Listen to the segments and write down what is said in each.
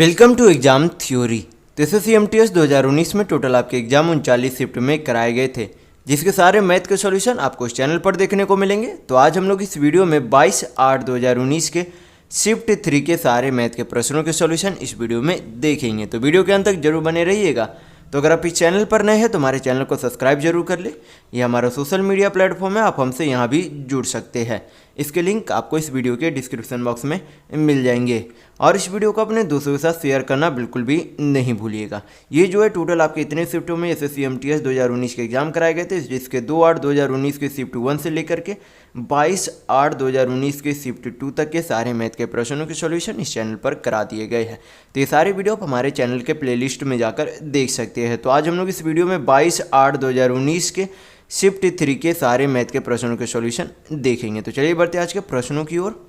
Welcome to exam theory. तो SSC-MTS 2019 में total आपके एग्जाम 39 शिफ्ट में कराए गए थे, जिसके सारे मैथ के सॉल्यूशन आपको इस चैनल पर देखने को मिलेंगे। तो आज हम लोग इस वीडियो में 22/8/2019 के शिफ्ट 3 के सारे मैथ के प्रश्नों के सॉल्यूशन इस वीडियो में देखेंगे। तो वीडियो के अंत तक जरूर बने रहिएगा। तो अगर आप इस चैनल पर नए हैं तो हमारे चैनल को सब्सक्राइब जरूर कर ले। ये हमारा सोशल मीडिया प्लेटफॉर्म है, आप हमसे यहाँ भी जुड़ सकते हैं। इसके लिंक आपको इस वीडियो के डिस्क्रिप्शन बॉक्स में मिल जाएंगे। और इस वीडियो को अपने दोस्तों के साथ शेयर करना बिल्कुल भी नहीं भूलिएगा। ये जो है टोटल आपके इतने शिफ्टों में SSC-MTS 2019 के एग्जाम कराए गए थे, जिसके 2/8/2019 के शिफ्ट 1 से लेकर के 22/8/2019 के शिफ्ट 2 तक के सारे मैथ के प्रश्नों के सॉल्यूशन इस चैनल पर करा दिए गए हैं। तो ये सारे वीडियो आप हमारे चैनल के प्लेलिस्ट में जाकर देख सकते हैं। तो आज हम लोग इस वीडियो में 22/8/2019 के शिफ्ट 3 के सारे मैथ के प्रश्नों के सॉल्यूशन देखेंगे। तो चलिए बढ़ते आज के प्रश्नों की ओर।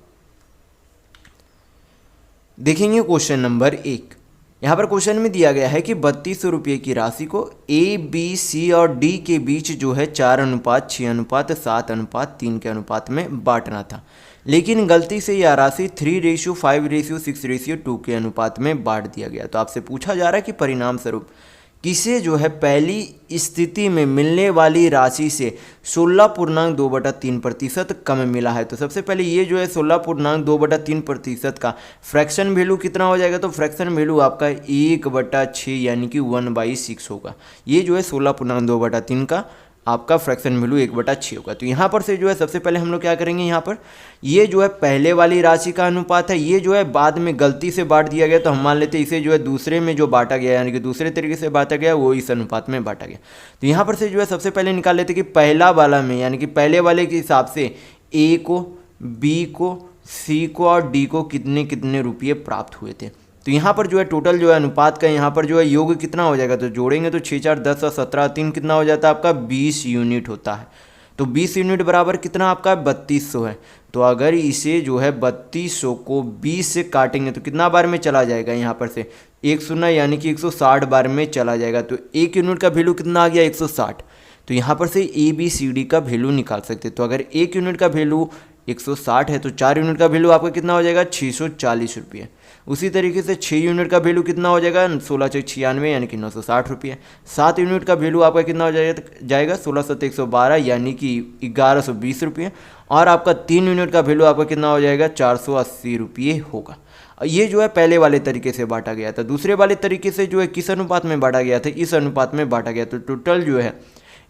देखेंगे क्वेश्चन नंबर 1। यहाँ पर क्वेश्चन में दिया गया है कि 3200 रुपये की राशि को A, B, C और D के बीच जो है 4:6:7:3 के अनुपात में बांटना था, लेकिन गलती से यह राशि 3:5:6:2 के अनुपात में बांट दिया गया। तो आपसे पूछा जा रहा है कि परिणाम स्वरूप किसे जो है पहली स्थिति में मिलने वाली राशि से 16.2/3% कम मिला है। तो सबसे पहले ये जो है 16.2/3% का फ्रैक्शन वैल्यू कितना हो जाएगा। तो फ्रैक्शन वैल्यू आपका 1/6 यानी कि 1/6 होगा। ये जो है 16.2/3 का आपका फ्रैक्शन वैल्यू 1/6 होगा। तो यहाँ पर से जो है सबसे पहले हम लोग क्या करेंगे, यहाँ पर ये जो है पहले वाली राशि का अनुपात है, ये जो है बाद में गलती से बांट दिया गया। तो हम मान लेते हैं इसे जो है दूसरे में जो बांटा गया यानी कि दूसरे तरीके से बांटा गया वो इस अनुपात में बांटा गया। तो यहाँ पर से जो है सबसे पहले निकाल लेते कि पहला वाला में यानी कि पहले वाले के हिसाब से A को, B को, C को और D को कितने कितने रुपये प्राप्त हुए थे। तो यहाँ पर जो है टोटल जो है अनुपात का यहाँ पर जो है योग कितना हो जाएगा। तो जोड़ेंगे तो 6 4 10 और 17 3 कितना हो जाता है आपका 20 यूनिट होता है। तो 20 यूनिट बराबर कितना आपका 3200 है। तो अगर इसे जो है 3200 को 20 से काटेंगे तो कितना बार में चला जाएगा, यहाँ पर से 1 शून्य यानी कि 160 बार में चला जाएगा। तो 1 यूनिट का वैल्यू कितना आ गया 160। तो यहाँ पर से ABCD का वैल्यू निकाल सकते हैं। तो अगर 1 यूनिट का वैल्यू 160 है तो 4 यूनिट का वैल्यू आपका कितना हो जाएगा 640 रुपये। उसी तरीके से 6 यूनिट का वैल्यू कितना हो जाएगा 16×6 यानी कि 960 रुपये। 7 यूनिट का वैल्यू आपका कितना हो जाएगा 16×7 यानी कि 1120 रुपये। और आपका 3 यूनिट का वैल्यू आपका कितना हो जाएगा 480 रुपये होगा। ये जो है पहले वाले तरीके से बांटा गया था। दूसरे वाले तरीके से जो है किस अनुपात में बांटा गया था, इस अनुपात में बांटा गया। तो टोटल जो है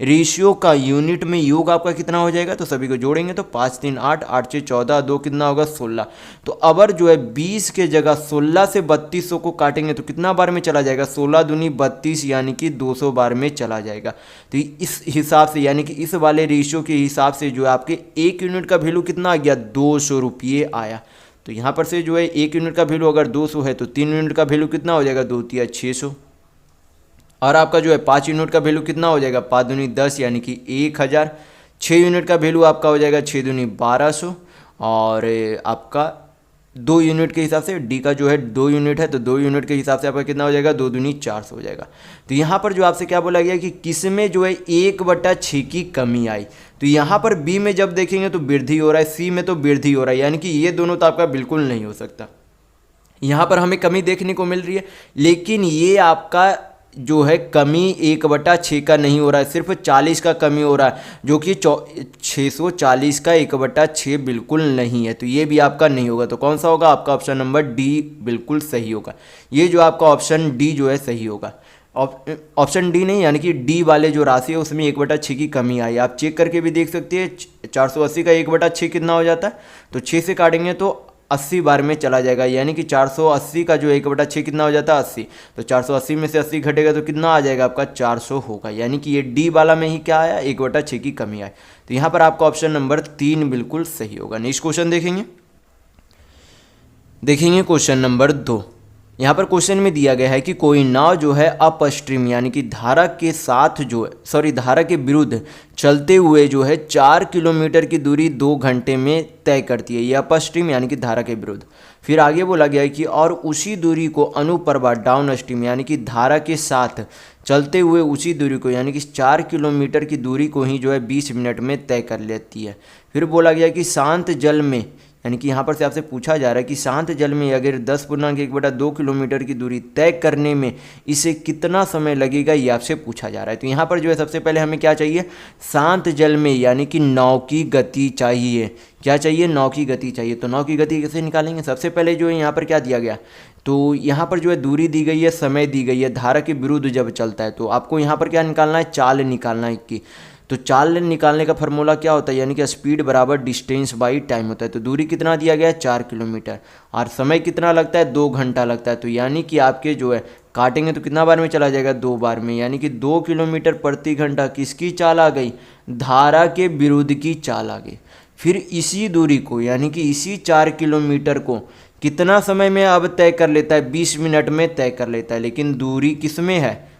रेशियो का यूनिट में योग आपका कितना हो जाएगा। तो सभी को जोड़ेंगे तो 5 3 8 8 6 14 2 कितना होगा 16। तो अबर जो है 20 के जगह 16 से 3200 को काटेंगे तो कितना बार में चला जाएगा 16 दूनी 32 यानी कि 200 बार में चला जाएगा। तो इस हिसाब से यानी कि इस वाले रेशियो के हिसाब से जो है आपके 1 यूनिट का वैल्यू कितना आ गया 200 रुपये आया। तो यहाँ पर से जो है 1 यूनिट का वैल्यू अगर 200 है तो 3 यूनिट का वैल्यू कितना हो जाएगा 2 3 600। और आपका जो है 5 यूनिट का वैल्यू कितना हो जाएगा 5 दूनी 10 यानी कि 1000। 6 यूनिट का वैल्यू आपका हो जाएगा 6 दूनी 1200। और आपका 2 यूनिट के हिसाब से D का जो है 2 यूनिट है तो 2 यूनिट के हिसाब से आपका कितना हो जाएगा 2 दूनी 400 हो जाएगा। तो यहाँ पर जो आपसे क्या बोला गया कि किस में जो है 1/6 की कमी आई। तो यहाँ पर B में जब देखेंगे तो वृद्धि हो रहा है, C में तो वृद्धि हो रहा है, यानी कि ये दोनों तो आपका बिल्कुल नहीं हो सकता। यहाँ पर हमें कमी देखने को मिल रही है, लेकिन ये आपका जो है कमी 1/6 का नहीं हो रहा है, सिर्फ 40 का कमी हो रहा है, जो कि 640 का 1/6 बिल्कुल नहीं है। तो ये भी आपका नहीं होगा। तो कौन सा होगा आपका ऑप्शन नंबर D बिल्कुल सही होगा। ये जो आपका ऑप्शन D जो है सही होगा। ऑप्शन D नहीं यानी कि D वाले जो राशि है उसमें 1/6 की कमी आई। आप चेक करके भी देख सकते हैं 480 का 1/6 कितना हो जाता है। तो 6 से काटेंगे तो 80 बार में चला जाएगा, यानी कि 480 का जो 1/6 कितना हो जाता है 80। तो 480 में से 80 घटेगा तो कितना आ जाएगा आपका 400 होगा, यानी कि ये D वाला में ही क्या आया 1/6 की कमी आई। तो यहाँ पर आपका ऑप्शन नंबर 3 बिल्कुल सही होगा। नेक्स्ट क्वेश्चन देखेंगे क्वेश्चन नंबर 2। यहाँ पर क्वेश्चन में दिया गया है कि कोई नाव जो है अपस्ट्रीम यानी कि धारा के साथ जो है धारा के विरुद्ध चलते हुए जो है 4 किलोमीटर की दूरी 2 घंटे में तय करती है। ये अपस्ट्रीम यानी कि धारा के विरुद्ध। फिर आगे बोला गया है कि और उसी दूरी को अनुप्रवाह डाउन स्ट्रीम यानी कि धारा के साथ चलते हुए उसी दूरी को यानी कि 4 किलोमीटर की दूरी को ही जो है 20 मिनट में तय कर लेती है। फिर बोला गया कि शांत जल में यानी कि यहाँ पर से आपसे पूछा जा रहा है कि शांत जल में अगर 10.1/2 किलोमीटर की दूरी तय करने में इसे कितना समय लगेगा, ये आपसे पूछा जा रहा है। तो यहाँ पर जो है सबसे पहले हमें क्या चाहिए, शांत जल में यानी कि नाव की गति चाहिए। क्या चाहिए, नाव की गति चाहिए। तो नाव की गति कैसे निकालेंगे, सबसे पहले जो है यहाँ पर क्या दिया गया, तो यहाँ पर जो है दूरी दी गई है, समय दी गई है, धारा के विरुद्ध जब चलता है तो आपको यहाँ पर क्या निकालना है, चाल निकालना है कि। तो चाल निकालने का फॉर्मूला क्या होता है, यानी कि स्पीड बराबर डिस्टेंस बाई टाइम होता है। तो दूरी कितना दिया गया है, 4 किलोमीटर, और समय कितना लगता है, 2 घंटा लगता है। तो यानी कि आपके जो है काटेंगे तो कितना बार में चला जाएगा, 2 बार में, यानी कि 2 किलोमीटर प्रति घंटा किसकी चाल आ गई, धारा के विरुद्ध की चाल आ गई। फिर इसी दूरी को यानी कि इसी 4 किलोमीटर को कितना समय में अब तय कर लेता है, 20 मिनट में तय कर लेता है। लेकिन दूरी किस में है,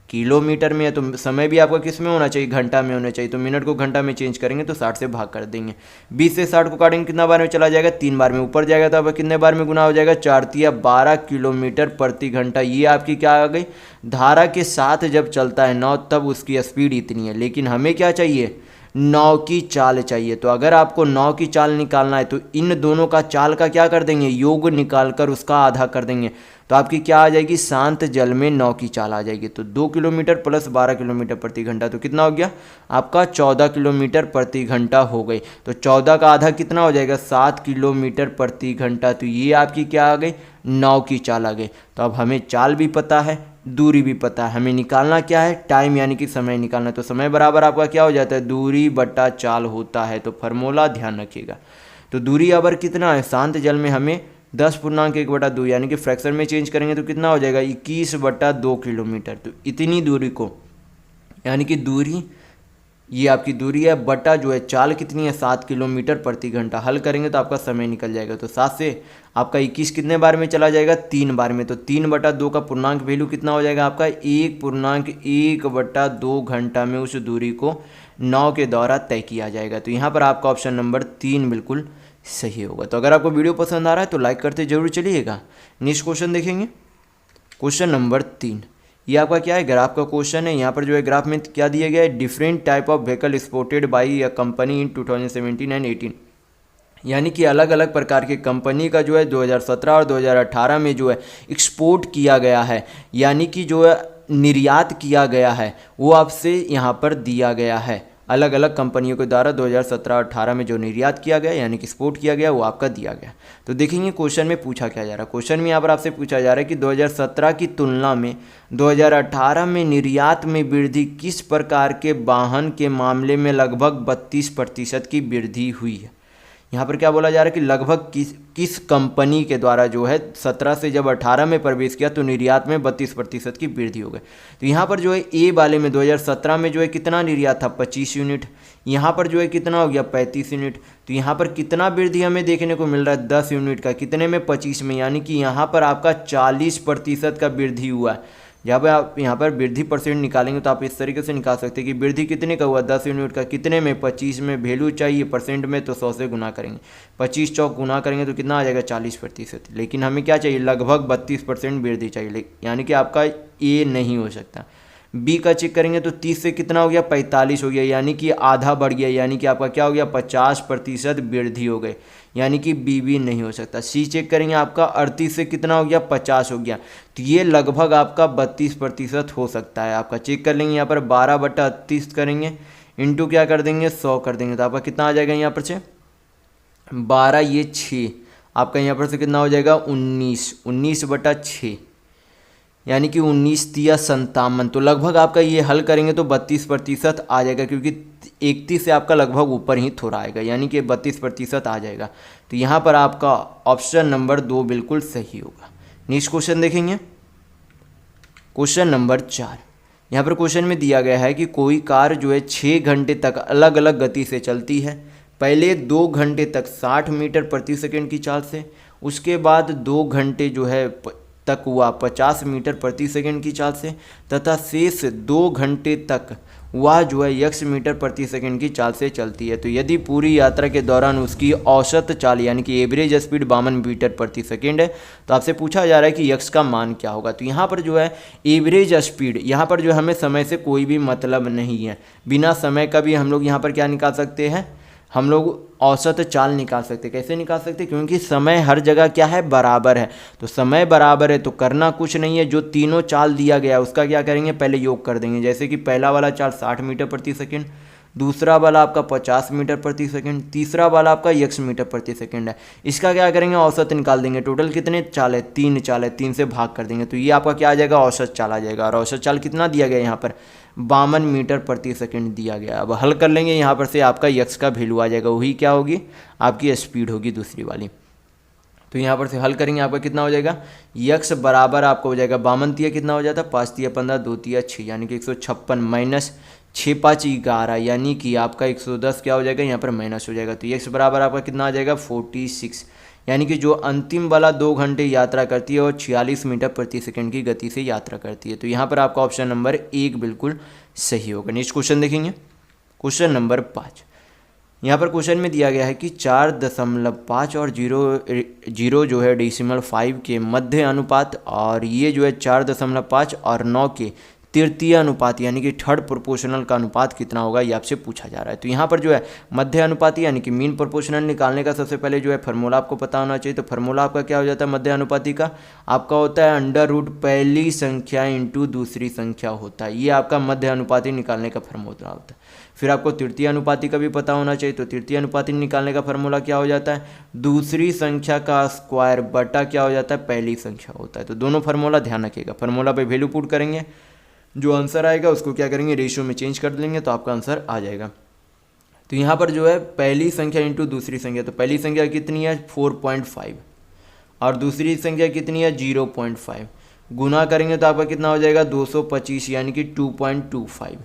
किलोमीटर में है, तो समय भी आपका किस में होना चाहिए, घंटा में होना चाहिए। तो मिनट को घंटा में चेंज करेंगे तो 60 से भाग कर देंगे। 20 से 60 को काटेंगे कितना बार में चला जाएगा, 3 बार में। ऊपर जाएगा तो अब कितने बार में गुना हो जाएगा, 4×3 12 किलोमीटर प्रति घंटा। ये आपकी क्या आ गई, धारा के साथ जब चलता है नाव तब उसकी स्पीड इतनी है। लेकिन हमें क्या चाहिए, नाव की चाल चाहिए। तो अगर आपको नाव की चाल निकालना है तो इन दोनों का चाल का क्या कर देंगे, योग निकाल कर उसका आधा कर देंगे। तो आपकी क्या आ जाएगी, शांत जल में नाव की चाल आ जाएगी। तो 2 किलोमीटर प्लस 12 किलोमीटर प्रति घंटा, तो कितना हो गया आपका, 14 किलोमीटर प्रति घंटा हो गई। तो 14 का आधा कितना हो जाएगा, 7 किलोमीटर प्रति घंटा। तो ये आपकी क्या आ गई, नाव की चाल आ गई। तो अब हमें चाल भी पता है, दूरी भी पता है, हमें निकालना क्या है, टाइम यानी कि समय निकालना है। तो समय बराबर आपका क्या हो जाता है, दूरी बटा चाल होता है। तो फार्मूला ध्यान रखिएगा। तो दूरी अबर कितना है, शांत जल में हमें 10.1/2 यानी कि फ्रैक्शन में चेंज करेंगे तो कितना हो जाएगा, 21/2 किलोमीटर। तो इतनी दूरी को यानी कि दूरी, ये आपकी दूरी है, बटा जो है चाल कितनी है, 7 किलोमीटर प्रति घंटा। हल करेंगे तो आपका समय निकल जाएगा। तो 7 से आपका 21 कितने बार में चला जाएगा, 3 बार में। तो 3/2 का पूर्णांक वैल्यू कितना हो जाएगा आपका, 1.1/2 घंटा में उस दूरी को नाव के द्वारा तय किया जाएगा। तो यहाँ पर आपका ऑप्शन नंबर 3 बिल्कुल सही होगा। तो अगर आपको वीडियो पसंद आ रहा है तो लाइक करते जरूर चलिएगा। नेक्स्ट क्वेश्चन देखेंगे, क्वेश्चन नंबर 3। ये आपका क्या है, ग्राफ का क्वेश्चन है। यहाँ पर जो है ग्राफ में क्या दिया गया है, different type of vehicle exported by a company in 2017 and 18, यानी कि अलग अलग प्रकार के कंपनी का जो है 2017 और 2018 में जो है एक्सपोर्ट किया गया है, यानी कि जो है निर्यात किया गया है, वो आपसे यहाँ पर दिया गया है। अलग अलग कंपनियों के द्वारा 2017 और 18 में जो निर्यात किया गया यानी कि एक्सपोर्ट किया गया वो आपका दिया गया। तो देखेंगे क्वेश्चन में पूछा क्या जा रहा है। क्वेश्चन में यहाँ पर आपसे पूछा जा रहा है कि 2017 की तुलना में 2018 में निर्यात में वृद्धि किस प्रकार के वाहन के मामले में लगभग 32% की वृद्धि हुई है। यहाँ पर क्या बोला जा रहा है कि लगभग किस कंपनी के द्वारा जो है 17 से जब 18 में प्रवेश किया तो निर्यात में 32% की वृद्धि हो गई। तो यहाँ पर जो है ए वाले में 2017 में जो है कितना निर्यात था, 25 यूनिट। यहाँ पर जो है कितना हो गया, 35 यूनिट। तो यहाँ पर कितना वृद्धि हमें देखने को मिल रहा है, 10 यूनिट का। कितने में, 25 में, यानी कि यहाँ पर आपका 40% का वृद्धि हुआ है। जब आप यहाँ पर वृद्धि परसेंट निकालेंगे तो आप इस तरीके से निकाल सकते हैं कि वृद्धि कितने का हुआ, 10 यूनिट का। कितने में, 25 में। वैल्यू चाहिए परसेंट में तो 100 से गुना करेंगे, 25 चौक गुना करेंगे तो कितना आ जाएगा, 40%। लेकिन हमें क्या चाहिए, लगभग 32% वृद्धि चाहिए, यानी कि आपका ए नहीं हो सकता। बी का चेक करेंगे तो 30 से कितना हो गया, 45 हो गया, यानी कि आधा बढ़ गया, यानी कि आपका क्या हो गया, 50% वृद्धि हो गई, यानी कि बी भी नहीं हो सकता। सी चेक करेंगे आपका 38 से कितना हो गया, 50 हो गया। तो ये लगभग आपका 32% हो सकता है। आपका चेक कर लेंगे यहाँ पर 12/38 करेंगे, इंटू क्या कर देंगे, 100 कर देंगे, तो आपका कितना आ जाएगा यहाँ पर से 12, ये 6, आपका यहाँ पर से कितना हो जाएगा 19/6, यानी कि 19×3 = 57। तो लगभग आपका ये हल करेंगे तो 32% आ जाएगा, क्योंकि 31 से आपका लगभग ऊपर ही थोड़ा आएगा, यानी कि 32% आ जाएगा। तो यहाँ पर आपका ऑप्शन नंबर 2 बिल्कुल सही होगा। नेक्स्ट क्वेश्चन देखेंगे, क्वेश्चन नंबर 4। यहाँ पर क्वेश्चन में दिया गया है कि कोई कार जो है 6 घंटे तक अलग अलग गति से चलती है। पहले 2 घंटे तक 60 मीटर प्रति सेकेंड की चाल से, उसके बाद 2 घंटे जो है तक हुआ 50 मीटर प्रति सेकेंड की चाल से, तथा शेष 2 घंटे तक वह जो है 1 मीटर प्रति सेकेंड की चाल से चलती है। तो यदि पूरी यात्रा के दौरान उसकी औसत चाल यानी कि एवरेज स्पीड 52 मीटर प्रति सेकेंड है, तो आपसे पूछा जा रहा है कि यक्स का मान क्या होगा। तो यहाँ पर जो है एवरेज स्पीड, यहाँ पर जो हमें समय से कोई भी मतलब नहीं है, बिना समय का भी हम लोग यहाँ पर क्या निकाल सकते हैं, हम लोग औसत चाल निकाल सकते। कैसे निकाल सकते? क्योंकि समय हर जगह क्या है, बराबर है। तो समय बराबर है तो करना कुछ नहीं है, जो तीनों चाल दिया गया है उसका क्या करेंगे, पहले योग कर देंगे। जैसे कि पहला वाला चाल 60 मीटर प्रति सेकंड, दूसरा वाला आपका 50 मीटर प्रति सेकंड, तीसरा वाला आपका 1 मीटर प्रति सेकंड है। इसका क्या करेंगे, औसत निकाल देंगे। टोटल कितने चाल है, 3 चाल है, 3 से भाग कर देंगे तो ये आपका क्या आ जाएगा, औसत चाल आ जाएगा। और औसत चाल कितना दिया गया यहाँ पर, 52 मीटर प्रति सेकंड दिया गया। अब हल कर लेंगे, यहाँ पर से आपका यक्स का वैल्यू आ जाएगा, वही क्या होगी, आपकी स्पीड होगी दूसरी वाली। तो यहाँ पर से हल करेंगे, आपका कितना हो जाएगा, यक्स बराबर आपको हो जाएगा 52 तिया कितना हो जाता है, 5 तिया 15, 2 तिया 6 यानी कि 156 माइनस 6 5 11 यानी कि आपका 110 क्या हो जाएगा, यहाँ पर माइनस हो जाएगा। तो यक्स बराबर आपका कितना आ जाएगा, 46 यानी कि जो अंतिम वाला 2 घंटे यात्रा करती है और 46 मीटर प्रति सेकंड की गति से यात्रा करती है। तो यहाँ पर आपका ऑप्शन नंबर 1 बिल्कुल सही होगा। नेक्स्ट क्वेश्चन देखेंगे, क्वेश्चन नंबर 5। यहाँ पर क्वेश्चन में दिया गया है कि 4.5 और 0 जो है डेसिमल 5 के मध्य अनुपात, और ये जो है 4.5 और 9 के तृतीय अनुपात यानी कि थर्ड प्रोपोर्शनल का अनुपात कितना होगा, ये आपसे पूछा जा रहा है। तो यहाँ पर जो है मध्य अनुपाती यानी कि मीन प्रोपोर्शनल निकालने का सबसे पहले जो है फार्मूला आपको पता होना चाहिए। तो फार्मूला आपका क्या हो जाता है मध्य अनुपाती का, आपका होता है अंडर रूट पहली संख्या इंटू दूसरी संख्या होता है। ये आपका मध्य अनुपाती निकालने का फार्मूला होता है। फिर आपको तृतीय अनुपाती का भी पता होना चाहिए। तो तृतीय अनुपाती निकालने का फार्मूला क्या हो जाता है, दूसरी संख्या का स्क्वायर बटा क्या हो जाता है, पहली संख्या होता है। तो दोनों फार्मूला ध्यान रखिएगा। फार्मूला पे वैल्यू पुट करेंगे, जो आंसर आएगा उसको क्या करेंगे, रेशियो में चेंज कर देंगे तो आपका आंसर आ जाएगा। तो यहाँ पर जो है पहली संख्या इंटू दूसरी संख्या, तो पहली संख्या कितनी है 4.5 और दूसरी संख्या कितनी है 0.5, गुना करेंगे तो आपका कितना हो जाएगा 225 यानी कि 2.25।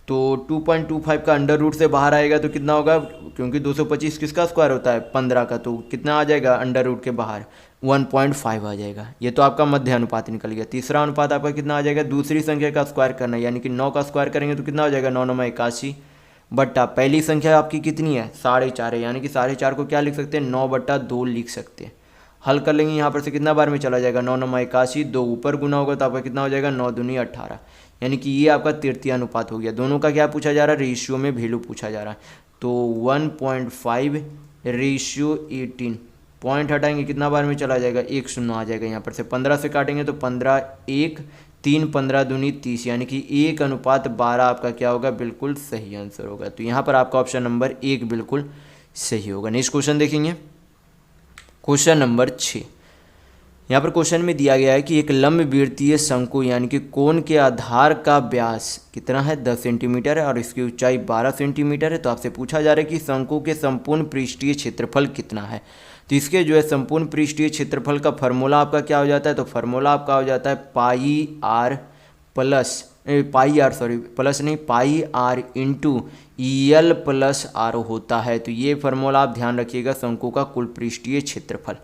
तो 2.25 का अंडर रूट से बाहर आएगा तो कितना होगा, क्योंकि 225 किसका स्क्वायर होता है 15 का, तो कितना आ जाएगा अंडर रूट के बाहर 1.5 आ जाएगा। ये तो आपका मध्य अनुपात निकल गया। तीसरा अनुपात आपका कितना आ जाएगा, दूसरी संख्या का स्क्वायर करना है यानी कि 9 का स्क्वायर करेंगे तो कितना हो जाएगा 9 9 81 बट्टा पहली संख्या आपकी कितनी है 4.5 है यानी कि 4.5 को क्या लिख सकते हैं 9/2 लिख सकते हैं। हल कर लेंगे, यहाँ पर से कितना बार में चला जाएगा 9 9 81, 2 ऊपर गुना होगा तो आपका कितना हो जाएगा 9 दूनी 18 यानी कि ये आपका तृतीय अनुपात हो गया। दोनों का क्या पूछा जा रहा है, रेशियो में वैल्यू पूछा जा रहा है। तो 1.5 रेशियो 18, पॉइंट हटाएंगे कितना बार में चला जाएगा 1 शून्य आ जाएगा। यहाँ पर से 15 से काटेंगे तो 15 1 3 15 दूनी 30 यानी कि 1:12 आपका क्या होगा, बिल्कुल सही आंसर होगा। तो यहाँ पर आपका ऑप्शन नंबर 1 बिल्कुल सही होगा। नेक्स्ट क्वेश्चन देखेंगे, क्वेश्चन नंबर 6। यहाँ पर क्वेश्चन में दिया गया है कि एक लंबवृत्तीय शंकु यानी कि कोण के आधार का व्यास कितना है 10 सेंटीमीटर है और इसकी ऊंचाई 12 सेंटीमीटर है। तो आपसे पूछा जा रहा है कि शंकु के संपूर्ण पृष्ठीय क्षेत्रफल कितना है। तो इसके जो है संपूर्ण पृष्ठीय क्षेत्रफल का फार्मूला आपका क्या हो जाता है, तो फार्मूला आपका हो जाता है pi R into L plus R होता है। तो ये फार्मूला आप ध्यान रखिएगा, शंकु का कुल पृष्ठीय क्षेत्रफल।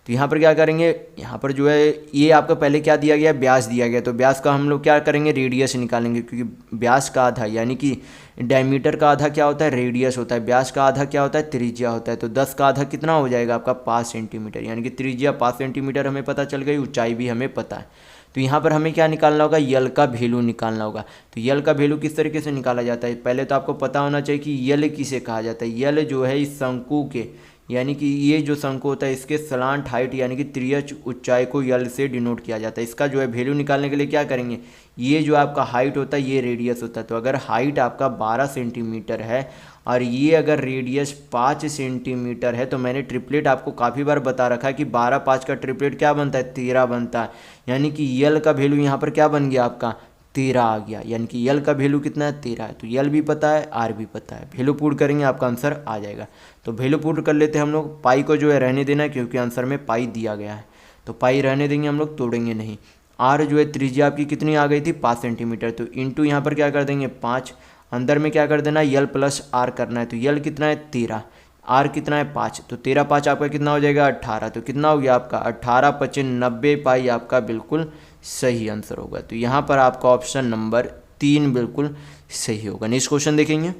तो यहाँ पर क्या करेंगे, यहाँ पर जो है ये आपका पहले क्या दिया गया, व्यास दिया गया। तो व्यास का हम लोग क्या करेंगे, रेडियस निकालेंगे, क्योंकि व्यास का आधा यानी कि डायमीटर का आधा क्या होता है, रेडियस होता है। व्यास का आधा क्या होता है, त्रिज्या होता है। तो 10 का आधा कितना हो जाएगा आपका 5 सेंटीमीटर यानी कि त्रिज्या 5 सेंटीमीटर हमें पता चल गई, ऊंचाई भी हमें पता है। तो यहाँ पर हमें क्या निकालना होगा, यल का वैल्यू निकालना होगा। तो यल का वैल्यू किस तरीके से निकाला जाता है, पहले तो आपको पता होना चाहिए कि यल किसे कहा जाता है। यल जो है इस शंकु के यानी कि ये जो शंकु होता है इसके स्लांट हाइट यानी कि त्रियच ऊंचाई को यल से डिनोट किया जाता है। इसका जो है वैल्यू निकालने के लिए क्या करेंगे, ये जो आपका हाइट होता है ये रेडियस होता है। तो अगर हाइट आपका 12 सेंटीमीटर है और ये अगर रेडियस 5 सेंटीमीटर है, तो मैंने ट्रिपलेट आपको काफ़ी बार बता रखा है कि 12 5 का ट्रिपलेट क्या बनता है 13 बनता है। यानी कि यल का वैल्यू यहाँ पर क्या बन गया आपका 13 आ गया, यानी कि यल का वैल्यू कितना है 13 है। तो यल भी पता है आर भी पता है, वैल्यू पुट करेंगे आपका आंसर आ जाएगा। तो वैल्यू पुट कर लेते हैं हम लोग। पाई को जो है रहने देना है क्योंकि आंसर में पाई दिया गया है, तो पाई रहने देंगे हम लोग, तोड़ेंगे नहीं। आर जो है त्रिज्या आपकी कितनी आ गई थी 5 सेंटीमीटर, तो इंटू यहाँ पर क्या कर देंगे 5, अंदर में क्या कर देना यल प्लस आर करना है। तो यल कितना है 13, आर कितना है 5, तो 13 5 आपका कितना हो जाएगा 18। तो कितना हो गया आपका 18 25 90 पाई आपका बिल्कुल सही आंसर होगा। तो यहाँ पर आपका ऑप्शन नंबर 3 बिल्कुल सही होगा। नेक्स्ट क्वेश्चन देखेंगे,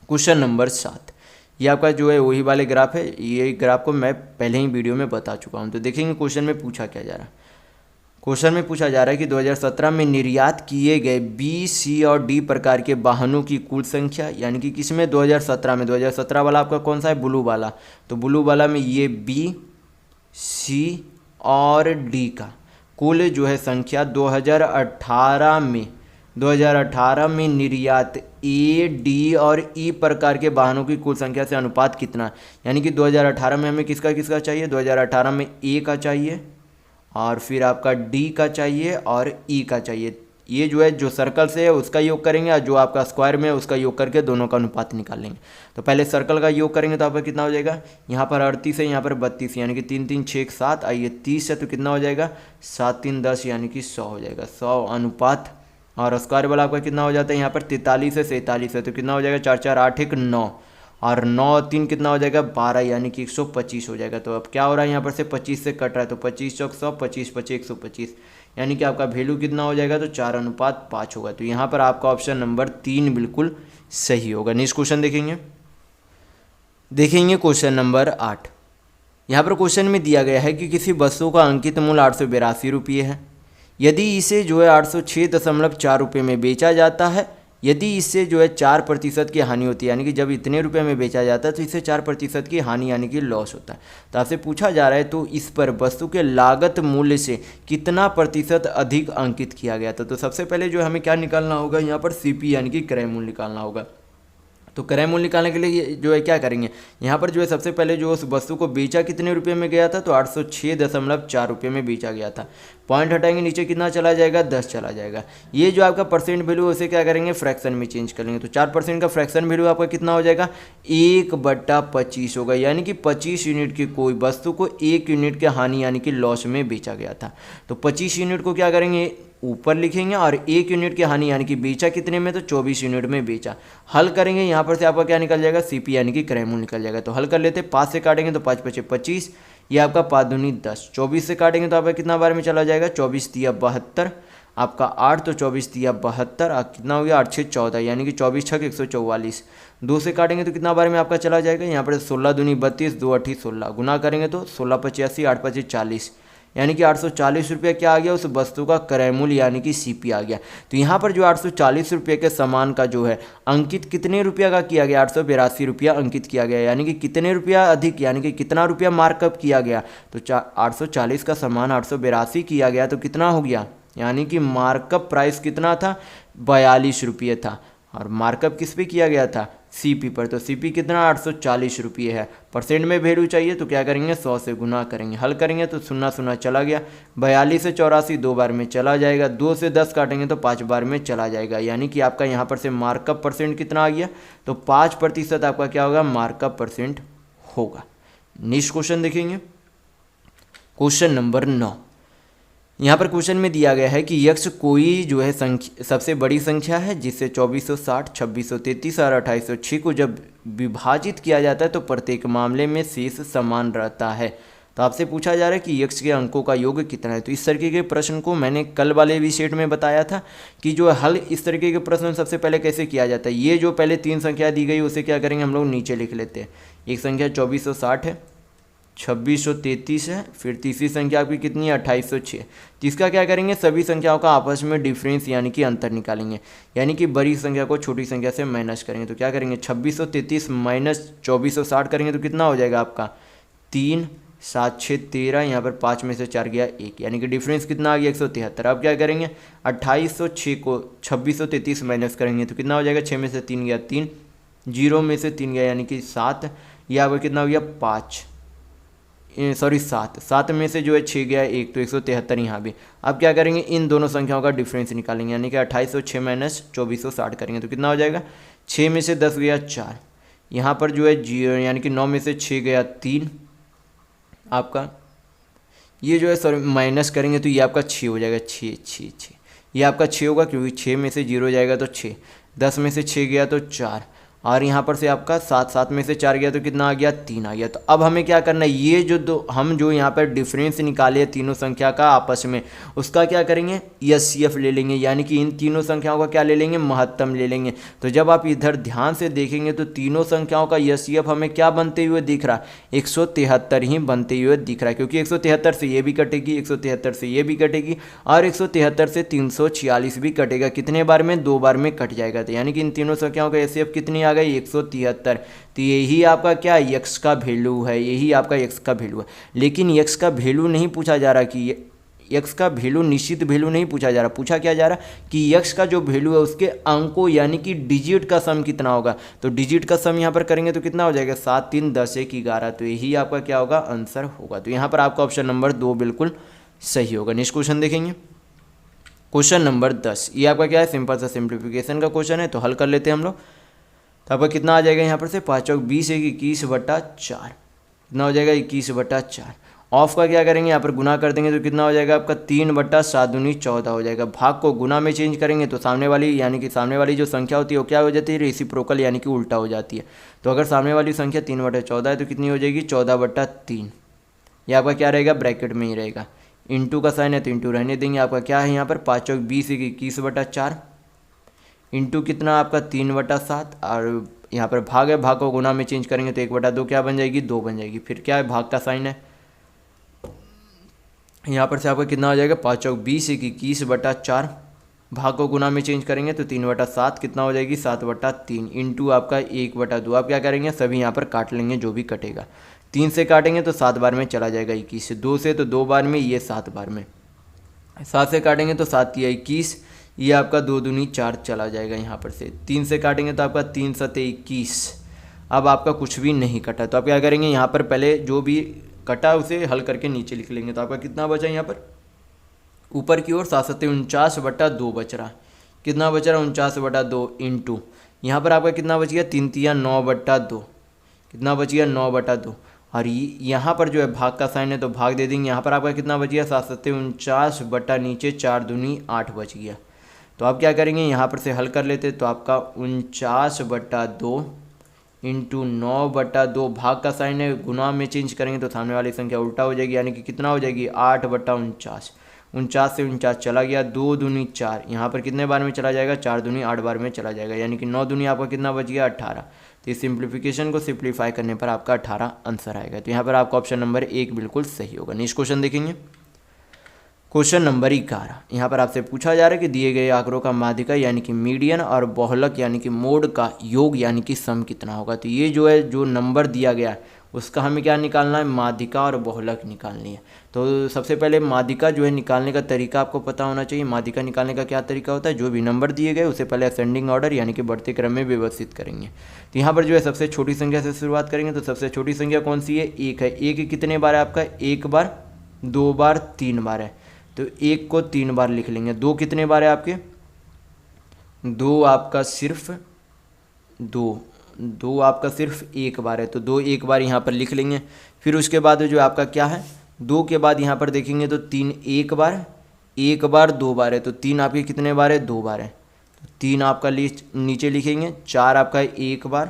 क्वेश्चन नंबर 7। ये आपका जो है वही वाले ग्राफ है, ये ग्राफ को मैं पहले ही वीडियो में बता चुका हूँ। तो देखेंगे क्वेश्चन में पूछा क्या जा रहा है। क्वेश्चन में पूछा जा रहा है कि 2017 में निर्यात किए गए बी, सी और डी प्रकार के वाहनों की कुल संख्या, यानी कि किसमें 2017 में, 2017 वाला आपका कौन सा है, ब्लू वाला, तो ब्लू वाला में ये बी, सी और डी का कुल जो है संख्या 2018 में निर्यात ए, डी और ई प्रकार के वाहनों की कुल संख्या से अनुपात कितना, यानी कि 2018 में हमें किसका किसका चाहिए, 2018 में ए का चाहिए और फिर आपका डी का चाहिए और ई का चाहिए। ये जो है जो सर्कल से है उसका योग करेंगे और जो आपका स्क्वायर में है उसका योग करके दोनों का अनुपात निकाल लेंगे। तो पहले सर्कल का योग करेंगे तो आपका कितना हो जाएगा, यहाँ पर 38 है, यहाँ पर 32, यानी कि 3 3 6 7, आइए 30 है तो कितना हो जाएगा 7 3 10, यानी कि 100 हो जाएगा, 100 अनुपात। और स्क्वायर वाला आपका कितना हो जाता है, यहाँ पर 43 है 47 है तो कितना हो जाएगा 4 4 8 1 9 और 9 3 कितना हो जाएगा 12, यानी कि 125 हो जाएगा। तो अब क्या हो रहा है, यहाँ पर से 25 से कट रहा है तो 25 चौक 100, 25 25 125, यानी कि आपका वैल्यू कितना हो जाएगा तो 4:5 होगा। तो यहाँ पर आपका ऑप्शन नंबर 3 बिल्कुल सही होगा। नेक्स्ट क्वेश्चन देखेंगे क्वेश्चन नंबर 8। यहाँ पर क्वेश्चन में दिया गया है कि किसी वस्तु का अंकित मूल्य 882 रुपये है, यदि इसे जो है 806.4 रुपये में बेचा जाता है, यदि इससे जो है 4% की हानि होती है, यानी कि जब इतने रुपए में बेचा जाता है तो इससे 4% की हानि यानी कि लॉस होता है। तो आपसे पूछा जा रहा है तो इस पर वस्तु के लागत मूल्य से कितना प्रतिशत अधिक अंकित किया गया था। तो सबसे पहले जो हमें क्या निकालना होगा, यहाँ पर सीपी यानी कि क्रय मूल्य निकालना होगा। तो क्रय मूल्य निकालने के लिए जो है क्या करेंगे, यहाँ पर जो है सबसे पहले जो उस वस्तु को बेचा कितने रुपये में गया था, तो 806.4 रुपये में बेचा गया था। पॉइंट हटाएंगे, नीचे कितना चला जाएगा 10 चला जाएगा। ये जो आपका परसेंट वैल्यू उसे क्या करेंगे फ्रैक्शन में चेंज कर लेंगे। तो 4% का फ्रैक्शन वैल्यू आपका कितना हो जाएगा 1/25 होगा, यानी कि 25 यूनिट की कोई वस्तु को 1 यूनिट के हानि यानी कि लॉस में बेचा गया था। तो 25 यूनिट को क्या करेंगे ऊपर लिखेंगे और 1 यूनिट की हानि यानी कि बेचा कितने में, तो 24 यूनिट में बेचा। हल करेंगे, यहाँ पर से आपका क्या निकल जाएगा सीपी यानी कि क्रय मूल्य निकल जाएगा। तो हल कर लेते, 5 से काटेंगे तो 5 5 25, ये आपका 5 दूनी 10, 24 से काटेंगे तो आपका कितना बार में चला जाएगा 24 तिया 72, आपका 8 तो 24 तिया 72, कितना हो गया 8 6 14, यानी कि 24 6 144। 2 से काटेंगे तो कितना बार में आपका चला जाएगा, यहाँ पर 16 दूनी 32, 2 8 16, गुना करेंगे तो 16 85, 8 5 40, यानी कि 840 रुपये क्या आ गया उस वस्तु का क्रय मूल्य यानी कि सीपी आ गया। तो यहाँ पर जो 840 रुपये के सामान का जो है अंकित कितने रुपया का किया गया, 882 रुपया अंकित किया गया, यानी कि कितने रुपया अधिक, यानी कि कितना रुपया मार्कअप किया गया। तो 840 का सामान 882 किया गया तो कितना हो गया, यानी कि मार्कअप प्राइस कितना था 42 रुपये था और मार्कअप किस पे किया गया था सीपी पर। तो सीपी कितना 840 रुपये है। परसेंट में वैल्यू चाहिए तो क्या करेंगे 100 से गुना करेंगे। हल करेंगे तो 0 0 चला गया, 42 से 84 2 बार में चला जाएगा, 2 से 10 काटेंगे तो 5 बार में चला जाएगा, यानी कि आपका यहाँ पर से मार्कअप परसेंट कितना आ गया, तो 5% आपका क्या होगा मार्कअप परसेंट होगा। नेक्स्ट क्वेश्चन देखेंगे क्वेश्चन नंबर 9। यहाँ पर क्वेश्चन में दिया गया है कि यक्ष कोई जो है संख्या सबसे बड़ी संख्या है जिससे 2460, 2633 और 2806 को जब विभाजित किया जाता है तो प्रत्येक मामले में शेष समान रहता है। तो आपसे पूछा जा रहा है कि यक्ष के अंकों का योग कितना है। तो इस तरीके के प्रश्न को मैंने कल वाले भी सेट में बताया था कि जो हल इस तरीके के प्रश्न सबसे पहले कैसे किया जाता है। ये जो पहले 3 संख्या दी गई उसे क्या करेंगे हम लोग नीचे लिख लेते हैं। एक संख्या 2460 है, 2633 है, फिर तीसरी संख्या आपकी कितनी है 2806। जिसका क्या करेंगे सभी संख्याओं का आपस में डिफरेंस यानी कि अंतर निकालेंगे, यानी कि बड़ी संख्या को छोटी संख्या से माइनस करेंगे। तो क्या करेंगे 2633 माइनस 2460 करेंगे तो कितना हो जाएगा आपका 3 7 6 13, यहाँ पर 5 में से 4 गया 1, यानी कि डिफरेंस कितना आ गया 173। अब क्या करेंगे 2806 को 2633 माइनस करेंगे तो कितना हो जाएगा 6 में से 3 गया 3, 0 में से 3 गया यानी कि 7, यहाँ पर कितना हो गया 5 7 में से जो है 6 गया 1 तो 173 यहाँ भी। अब क्या करेंगे इन दोनों संख्याओं का डिफरेंस निकालेंगे, यानी कि 2806 माइनस 2460 करेंगे तो कितना हो जाएगा 6 में से 10 गया 4, यहाँ पर जो है 0 यानी कि 9 में से 6 गया 3, आपका ये जो है सॉरी माइनस करेंगे तो ये आपका 6 हो जाएगा 6 6 6, ये आपका 6 होगा क्योंकि 6 में से 0 जाएगा तो 6, 10 में से 6 गया तो 4, और यहाँ पर से आपका 7 में से 4 गया तो कितना आ गया, 3 आ गया। तो अब हमें क्या करना है, ये जो दो हम जो यहाँ पर डिफरेंस निकाले तीनों संख्या का आपस में, उसका क्या करेंगे, एचसीएफ ले लेंगे, यानी कि इन तीनों संख्याओं का क्या ले लेंगे, महत्तम ले लेंगे। तो जब आप इधर ध्यान से देखेंगे तो तीनों संख्याओं का एचसीएफ हमें क्या बनते हुए दिख रहा है, 173 ही बनते हुए दिख रहा है, क्योंकि 173 से ये भी कटेगी, 173 से ये भी कटेगी और 173 से 346 भी कटेगा। कितने बार में, 2 बार में कट जाएगा। तो यानी कि इन तीनों संख्याओं का एचसीएफ कितनी आ गई, 173। तो यही आपका क्या, यक्स का वैल्यू है, यही आपका यक्स का वैल्यू है। लेकिन यक्स का वैल्यू नहीं पूछा जा रहा कि यक्स का वैल्यू, निश्चित वैल्यू नहीं पूछा जा रहा, पूछा क्या जा रहा कि यक्स का जो वैल्यू है उसके अंकों यानी कि डिजिट का सम कितना होगा। तो डिजिट का सम यहाँ पर करेंगे तो कितना हो जाएगा, 7 3 10 1 11। तो यही आपका क्या होगा, आंसर होगा। तो यहाँ पर आपका ऑप्शन नंबर 2 बिल्कुल सही होगा। नेक्स्ट क्वेश्चन देखेंगे, क्वेश्चन नंबर 10। ये आपका क्या है, सिंपल सा सिंप्लीफिकेशन का क्वेश्चन है, तो हल कर लेते हैं हम लोग। तो आपका कितना आ जाएगा यहाँ पर से, 5 चौक 20 1 21/4, कितना हो जाएगा, 21/4। ऑफ का क्या करेंगे, यहाँ पर गुना कर देंगे तो कितना हो जाएगा आपका, 3/7 दूनी 14 हो जाएगा। भाग को गुना में चेंज करेंगे तो सामने वाली यानी कि सामने वाली जो संख्या होती है वो क्या हो जाती है, रेसिप्रोकल यानी कि उल्टा हो जाती है। तो अगर सामने वाली संख्या 3/14 है तो कितनी हो जाएगी, 14/3। ये आपका क्या रहेगा, ब्रैकेट में ही रहेगा। इंटू का साइन है तो इंटू रहने देंगे। आपका क्या है यहाँ पर, 5 चौक 20 21/4 इंटू कितना आपका 3/7, और यहाँ पर भाग है, भाग को गुना में चेंज करेंगे तो 1/2 क्या बन जाएगी, 2 बन जाएगी। फिर क्या है, भाग का साइन है, यहाँ पर से आपका कितना हो जाएगा, 5 चौक 20 21/4, भाग को गुना में चेंज करेंगे तो 3/7 कितना हो जाएगी, 7/3 इंटू आपका 1/2। आप क्या करेंगे, सभी यहाँ पर काट लेंगे जो भी कटेगा। 3 से काटेंगे तो 7 बार में चला जाएगा 21, 2 से तो 2 बार में, ये 7 बार में। 7 से काटेंगे तो 7 या 21, ये आपका 2 दूनी 4 चला जाएगा यहाँ पर से। 3 से काटेंगे तो आपका 3 7 21। अब आपका कुछ भी नहीं कटा तो आप क्या करेंगे, यहाँ पर पहले जो भी कटा उसे हल करके नीचे लिख लेंगे। तो आपका कितना बचा यहाँ पर, ऊपर की ओर 7 7 49/2 बच रहा। कितना बच रहा, 49/2 इंटू यहाँ पर आपका कितना बच गया, 3 3 9/2, कितना बच गया, 9/2। और यहाँ पर जो है भाग का साइन है तो भाग दे देंगे। यहाँ पर आपका कितना बच गया, 7 7 49 बटा नीचे 4 दूनी 8 बच गया। तो आप क्या करेंगे, यहाँ पर से हल कर लेते तो आपका 49/2 इंटू 9/2, भाग का साइन है, गुना में चेंज करेंगे तो सामने वाली संख्या उल्टा हो जाएगी, यानी कि कितना हो जाएगी, 8/49। 49 से 49 चला गया, 2 दूनी 4, यहाँ पर कितने बार में चला जाएगा, 4 दूनी 8 बार में चला जाएगा, यानी कि 9 दूनी आपका कितना बच गया, 18। तो इस सिंप्लीफिकेशन को सिंप्लीफाई करने पर आपका 18 आंसर आएगा। तो यहाँ पर आपका ऑप्शन नंबर 1 बिल्कुल सही होगा। नेक्स्ट क्वेश्चन देखेंगे, क्वेश्चन नंबर 11। यहाँ पर आपसे पूछा जा रहा है कि दिए गए आंकड़ों का माध्यिका यानी कि मीडियन और बहुलक यानी कि मोड का योग यानी कि सम कितना होगा। तो ये जो है जो नंबर दिया गया है उसका हमें क्या निकालना है, माध्यिका और बहुलक निकालनी है। तो सबसे पहले माध्यिका जो है निकालने का तरीका आपको पता होना चाहिए। माध्यिका निकालने का क्या तरीका होता है, जो भी नंबर दिए गए उसे पहले असेंडिंग ऑर्डर यानी कि बढ़ते क्रम में व्यवस्थित करेंगे। तो यहाँ पर जो है सबसे छोटी संख्या से शुरुआत करेंगे। तो सबसे छोटी संख्या कौन सी है, 1 है। 1 कितने बार है आपका, 1 बार 2 बार 3 बार है। तो 1 को 3 बार लिख लेंगे। 2 कितने बार है आपके, 2 आपका सिर्फ 2 आपका सिर्फ 1 बार है। तो 2 1 बार यहाँ पर लिख लेंगे। फिर उसके बाद जो आपका क्या है, 2 के बाद यहाँ पर देखेंगे तो 3 1 बार 1 बार 2 बार है। तो 3 आपके कितने बार है, 2 बार है। तो 3 आपका लिस्ट नीचे लिखेंगे। 4 आपका 1 बार,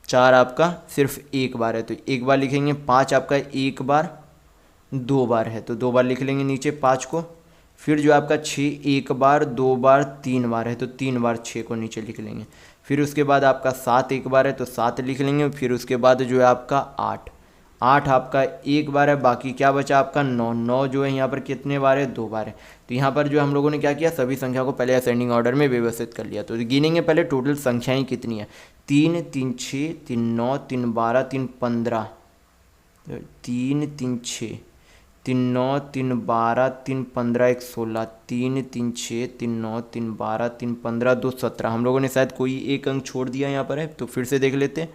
4 आपका सिर्फ 1 बार है तो 1 बार लिखेंगे। 5 आपका 1 बार 2 बार है तो 2 बार लिख लेंगे नीचे 5 को। फिर जो आपका 6 1 बार 2 बार 3 बार है तो 3 बार 6 को नीचे लिख लेंगे। फिर उसके बाद आपका 7 1 बार है तो 7 लिख लेंगे। फिर उसके बाद जो है आपका 8 आपका 1 बार है, बाकी क्या बचा आपका 9 जो है यहाँ पर कितने बार है, 2 बार है। तो यहाँ पर जो हम लोगों ने क्या किया, सभी संख्या को पहले असेंडिंग ऑर्डर में व्यवस्थित कर लिया। तो गिनेंगे पहले टोटल संख्याएँ कितनी है, 3 3 6 3 9 3 12 3 15, 3 3 6 3 9 3 12 3 15 1 16, 3 3 6 3 9 3 12 3 15 2 17। हम लोगों ने शायद कोई एक अंक छोड़ दिया यहाँ पर है तो फिर से देख लेते हैं।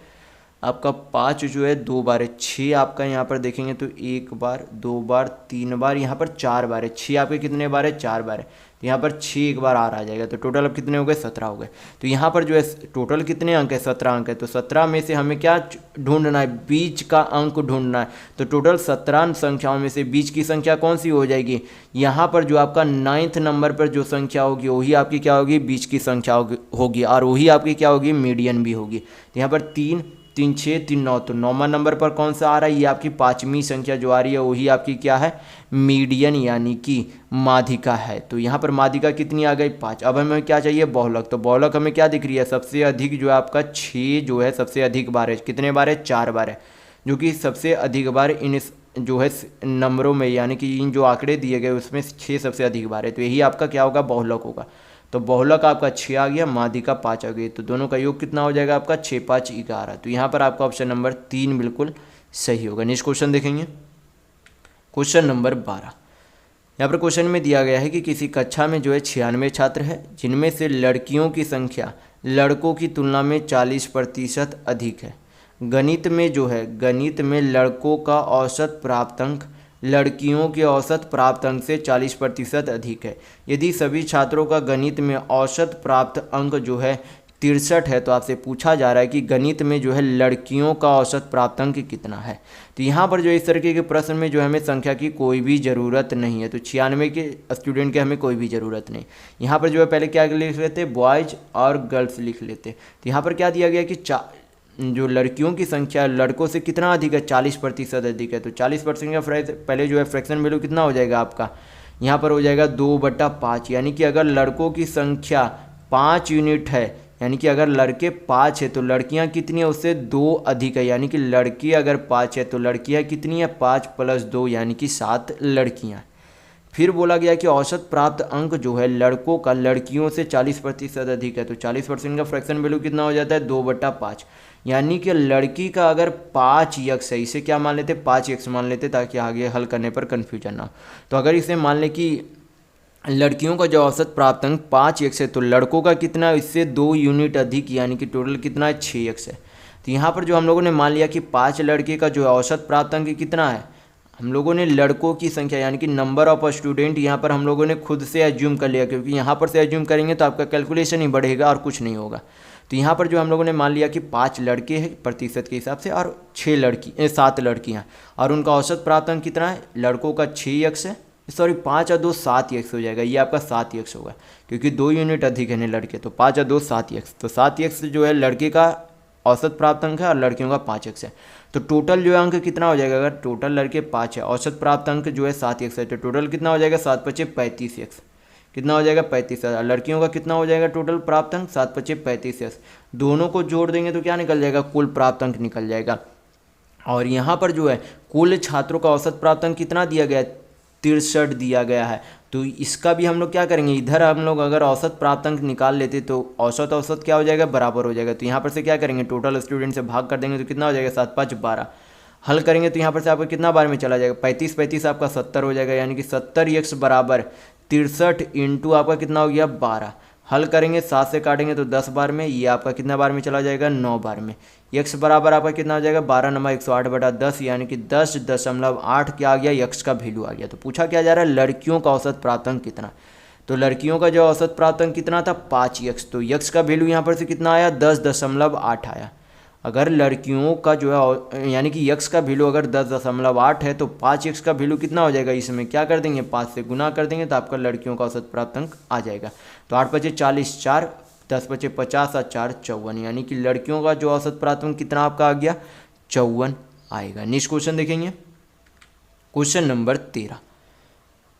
आपका 5 जो है 2 बार है, 6 आपका यहाँ पर देखेंगे तो 1 बार 2 बार 3 बार, यहाँ पर 4 बार है। 6 आपके कितने बार है, 4 बार है, तो यहाँ पर 6 एक बार आ जाएगा, तो टोटल अब कितने हो गए, 17 हो गए। तो यहाँ पर जो है टोटल कितने अंक है, 17 अंक है। तो 17 में से हमें क्या ढूंढना है, बीच का अंक ढूंढना है। तो टोटल 17 संख्याओं में से बीच की संख्या कौन सी हो जाएगी, यहाँ पर जो आपका 9th नंबर पर जो संख्या होगी वही आपकी क्या होगी, बीच की संख्या होगी, और वही आपकी क्या होगी, मीडियन भी होगी। तो यहाँ पर 3 3 6 3 9, तो 9वां नंबर पर कौन सा आ रहा है, ये आपकी 5वीं संख्या जो आ रही है वही आपकी क्या है, मीडियन यानी कि माध्यिका है। तो यहाँ पर माध्यिका कितनी आ गई, 5। अब हमें क्या चाहिए, बहुलक। तो बहुलक हमें क्या दिख रही है, सबसे अधिक जो है आपका 6 जो है सबसे अधिक बार है, कितने बार है, 4 बार है, जो कि सबसे अधिक बार इन जो है नंबरों में यानी कि इन जो आंकड़े दिए गए उसमें 6 सबसे अधिक बार है। तो यही आपका क्या होगा, बहुलक होगा। तो बहुलक आपका 6 आ गया, माध्यिका 5 आ गई, तो दोनों का योग कितना हो जाएगा आपका, 6 5 11। तो यहाँ पर आपका ऑप्शन नंबर 3 बिल्कुल सही होगा। नेक्स्ट क्वेश्चन देखेंगे, क्वेश्चन नंबर 12। यहाँ पर क्वेश्चन में दिया गया है कि किसी कक्षा में जो है 96 छात्र है, जिनमें से लड़कियों की संख्या लड़कों की तुलना में 40% अधिक है। गणित में जो है, गणित में लड़कों का औसत प्राप्त अंक लड़कियों के औसत प्राप्त अंक से 40% अधिक है। यदि सभी छात्रों का गणित में औसत प्राप्त अंक जो है 63 है, तो आपसे पूछा जा रहा है कि गणित में जो है लड़कियों का औसत प्राप्त अंक कितना है। तो यहाँ पर जो इस तरीके के प्रश्न में जो हमें संख्या की कोई भी ज़रूरत नहीं है, तो 96 के स्टूडेंट के हमें कोई भी ज़रूरत नहीं। यहाँ पर जो है पहले क्या लिख लेते, बॉयज़ और गर्ल्स लिख लेते। तो यहाँ पर क्या दिया गया कि जो लड़कियों की संख्या लड़कों से कितना अधिक है, 40% अधिक है। तो 40% का पहले जो है फ्रैक्शन वैल्यू कितना हो जाएगा आपका, यहाँ पर हो जाएगा 2/5, यानी कि अगर लड़कों की संख्या 5 यूनिट है, यानी कि अगर लड़के 5 है तो लड़कियाँ कितनी है, उससे 2 अधिक है, यानी कि लड़की अगर 5 है तो लड़कियाँ कितनी है, 5 + 2 यानी कि 7 लड़कियाँ। फिर बोला गया कि औसत प्राप्त अंक जो है लड़कों का लड़कियों से 40% अधिक है। तो 40% का फ्रैक्शन वैल्यू कितना हो जाता है, 2/5, यानी कि लड़की का अगर 5x है, इसे क्या मान लेते, 5x मान लेते, ताकि आगे हल करने पर कन्फ्यूजन ना हो। तो अगर इसे मान लें कि लड़कियों का जो औसत प्राप्त अंक 5x है, तो लड़कों का कितना है, इससे 2 यूनिट अधिक, यानी कि टोटल कितना है, 6x है। तो यहाँ पर जो हम लोगों ने मान लिया कि 5 लड़के का जो औसत प्राप्त अंक कितना है, हम लोगों ने लड़कों की संख्या यानी कि नंबर ऑफ स्टूडेंट यहाँ पर हम लोगों ने खुद से एज्यूम कर लिया, क्योंकि यहाँ पर से एज्यूम करेंगे तो आपका कैलकुलेशन ही बढ़ेगा और कुछ नहीं होगा। तो यहाँ पर जो हम लोगों ने मान लिया कि 5 लड़के हैं प्रतिशत के हिसाब से, और 7 लड़कियाँ, और उनका औसत प्राप्त अंक कितना है, लड़कों का 6x है, सॉरी 5 और 2 7x हो जाएगा, ये आपका 7x होगा, क्योंकि 2 यूनिट अधिक है लड़के, तो 5 और 2 7x। तो 7x जो है लड़के का औसत प्राप्त अंक है और लड़कियों का 5x है। तो टोटल जो है अंक कितना हो जाएगा, अगर टोटल लड़के 5 है, औसत प्राप्त अंक जो है 7x है, तो टोटल कितना हो जाएगा, 7 × 5 = 35x, कितना हो जाएगा, 35। लड़कियों का कितना हो जाएगा टोटल प्राप्त अंक, 7 × 5 = 35x। दोनों को जोड़ देंगे तो क्या निकल जाएगा, कुल प्राप्त अंक निकल जाएगा। और यहाँ पर जो है कुल छात्रों का औसत प्राप्त अंक कितना दिया गया है, 63 दिया गया है। तो इसका भी हम लोग क्या करेंगे, इधर हम लोग अगर औसत प्राप्त अंक निकाल लेते तो औसत क्या हो जाएगा, बराबर हो जाएगा। तो यहाँ पर से क्या करेंगे, टोटल स्टूडेंट से भाग कर देंगे तो कितना हो जाएगा, 7 × 5 = 12। हल करेंगे तो यहाँ पर से आपको कितना बार में चला जाएगा, 35 आपका 70 हो जाएगा, यानी कि 70x = 63 × आपका कितना हो गया, 12। हल करेंगे 7 से काटेंगे तो 10 बार में, ये आपका कितना बार में चला जाएगा, 9 बार में। x बराबर आपका कितना हो जाएगा, 12 × 108/10, यानी कि 10.8 क्या आ गया, x का वैल्यू आ गया। तो पूछा क्या जा रहा है, लड़कियों का औसत प्राप्त अंक कितना। तो लड़कियों का जो औसत प्राप्त अंक कितना था, 5x, तो x का वैल्यू यहाँ पर से कितना आया, 10.8 आया। अगर लड़कियों का जो है यानी कि x का वैल्यू अगर 10.8 है, तो 5x का वैल्यू कितना हो जाएगा, इसमें क्या कर देंगे, 5 से गुना कर देंगे, तो आपका लड़कियों का औसत प्राप्त अंक आ जाएगा। तो 8 × 5 = 40, 4 10 × 5 = 50 और 4 = 54, यानी कि लड़कियों का जो औसत प्राप्त अंक कितना आपका आ गया, 54 आएगा। नेक्स्ट क्वेश्चन देखेंगे, क्वेश्चन नंबर 13।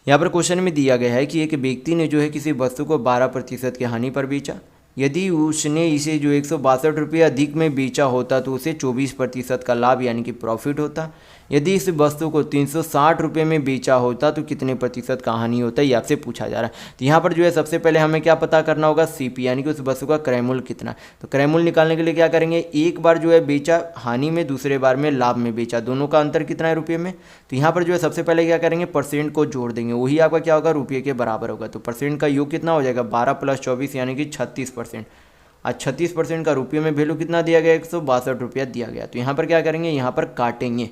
यहाँ पर क्वेश्चन में दिया गया है कि एक व्यक्ति ने जो है किसी वस्तु को 12% की हानि पर बेचा। यदि उसने इसे जो 162 रुपये अधिक में बेचा होता तो उसे 24% का लाभ यानी कि प्रॉफिट होता। यदि इस वस्तु को 360 रुपये में बेचा होता तो कितने प्रतिशत का हानि होता है, ये आपसे पूछा जा रहा है। तो यहाँ पर जो है सबसे पहले हमें क्या पता करना होगा, CP यानी कि उस वस्तु का क्रय मूल्य कितना। तो क्रय मूल्य निकालने के लिए क्या करेंगे, एक बार जो है बेचा हानि में, दूसरे बार में लाभ में बेचा, दोनों का अंतर कितना है, रुपये में। तो यहाँ पर जो है सबसे पहले क्या करेंगे, परसेंट को जोड़ देंगे, वही आपका क्या होगा, रुपये के बराबर होगा। तो परसेंट का योग कितना हो जाएगा, 12 + 24 यानी कि 36%। और 36% का रुपये में वैल्यू कितना दिया गया, 162 रुपया दिया गया। तो यहाँ पर क्या करेंगे, यहाँ पर काटेंगे,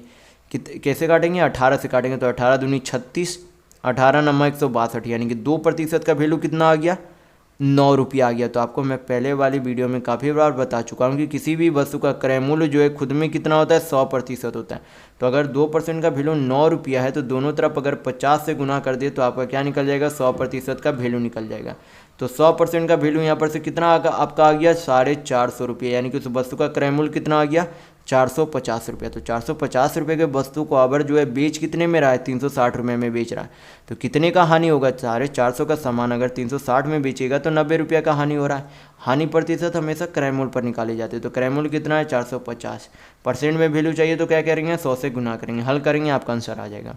कैसे काटेंगे, 18 से काटेंगे। तो 18 दूनी 36, 18 नंबर 162, यानी कि 2% का वैल्यू कितना आ गया, 9 रुपया आ गया। तो आपको मैं पहले वाली वीडियो में काफ़ी बार बता चुका हूँ कि किसी भी वस्तु का क्रय मूल्य जो है खुद में कितना होता है, 100% होता है। तो अगर 2% का वैल्यू 9 रुपया है तो दोनों तरफ अगर 50 से गुना कर दिए तो आपका क्या निकल जाएगा, 100% का वैल्यू निकल जाएगा। तो 100% का वैल्यू यहाँ पर से कितना आपका आ गया, 450 रुपये, यानी कि उस वस्तु का क्रय मूल्य कितना आ गया, 450 रुपये। तो 450 रुपये के वस्तु को अबर जो है बेच कितने में रहा है, 360 रुपये में बेच रहा है। तो कितने का हानि होगा, 450 का सामान अगर 360 में बेचेगा तो 90 रुपया का हानि हो रहा है। हानि प्रतिशत हमेशा क्रय मूल्य पर निकाले जाते हैं। तो क्रय मूल्य कितना है, 450। परसेंट में वैल्यू चाहिए तो क्या करेंगे, 100 से गुना करेंगे, हल करेंगे, आपका आंसर आ जाएगा।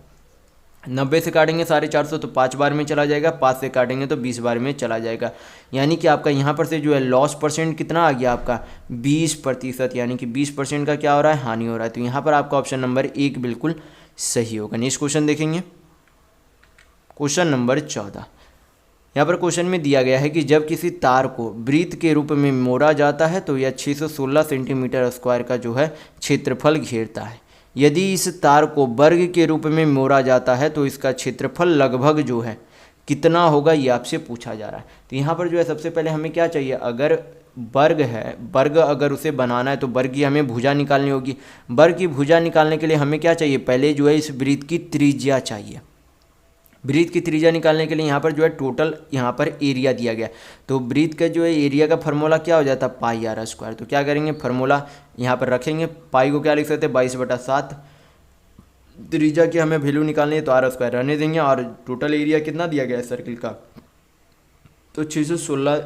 90 से काटेंगे 450 तो 5 बार में चला जाएगा, 5 से काटेंगे तो 20 बार में चला जाएगा। यानी कि आपका यहाँ पर से जो है लॉस परसेंट कितना आ गया आपका, 20%, यानी कि 20% का क्या हो रहा है, हानि हो रहा है। तो यहाँ पर आपका ऑप्शन नंबर 1 बिल्कुल सही होगा। नेक्स्ट क्वेश्चन देखेंगे, क्वेश्चन नंबर 14। यहाँ पर क्वेश्चन में दिया गया है कि जब किसी तार को वृत्त के रूप में मोड़ा जाता है तो यह 616 सेंटीमीटर स्क्वायर का जो है क्षेत्रफल घेरता है। यदि इस तार को वर्ग के रूप में मोड़ा जाता है तो इसका क्षेत्रफल लगभग जो है कितना होगा, ये आपसे पूछा जा रहा है। तो यहाँ पर जो है सबसे पहले हमें क्या चाहिए, अगर वर्ग है, वर्ग अगर उसे बनाना है तो वर्ग की हमें भुजा निकालनी होगी। वर्ग की भुजा निकालने के लिए हमें क्या चाहिए, पहले जो है इस वृत्त की त्रिज्या चाहिए। वृत्त की त्रिज्या निकालने के लिए यहाँ पर जो है टोटल यहाँ पर एरिया दिया गया। तो वृत्त का जो है एरिया का फार्मूला क्या हो जाता है, पाई आर स्क्वायर। तो क्या करेंगे, फार्मूला यहाँ पर रखेंगे, पाई को क्या लिख सकते हैं, 22/7। त्रिज्या की हमें वैल्यू निकालनी है तो आर स्क्वायर रहने देंगे, और टोटल एरिया कितना दिया गया है सर्किल का, तो 616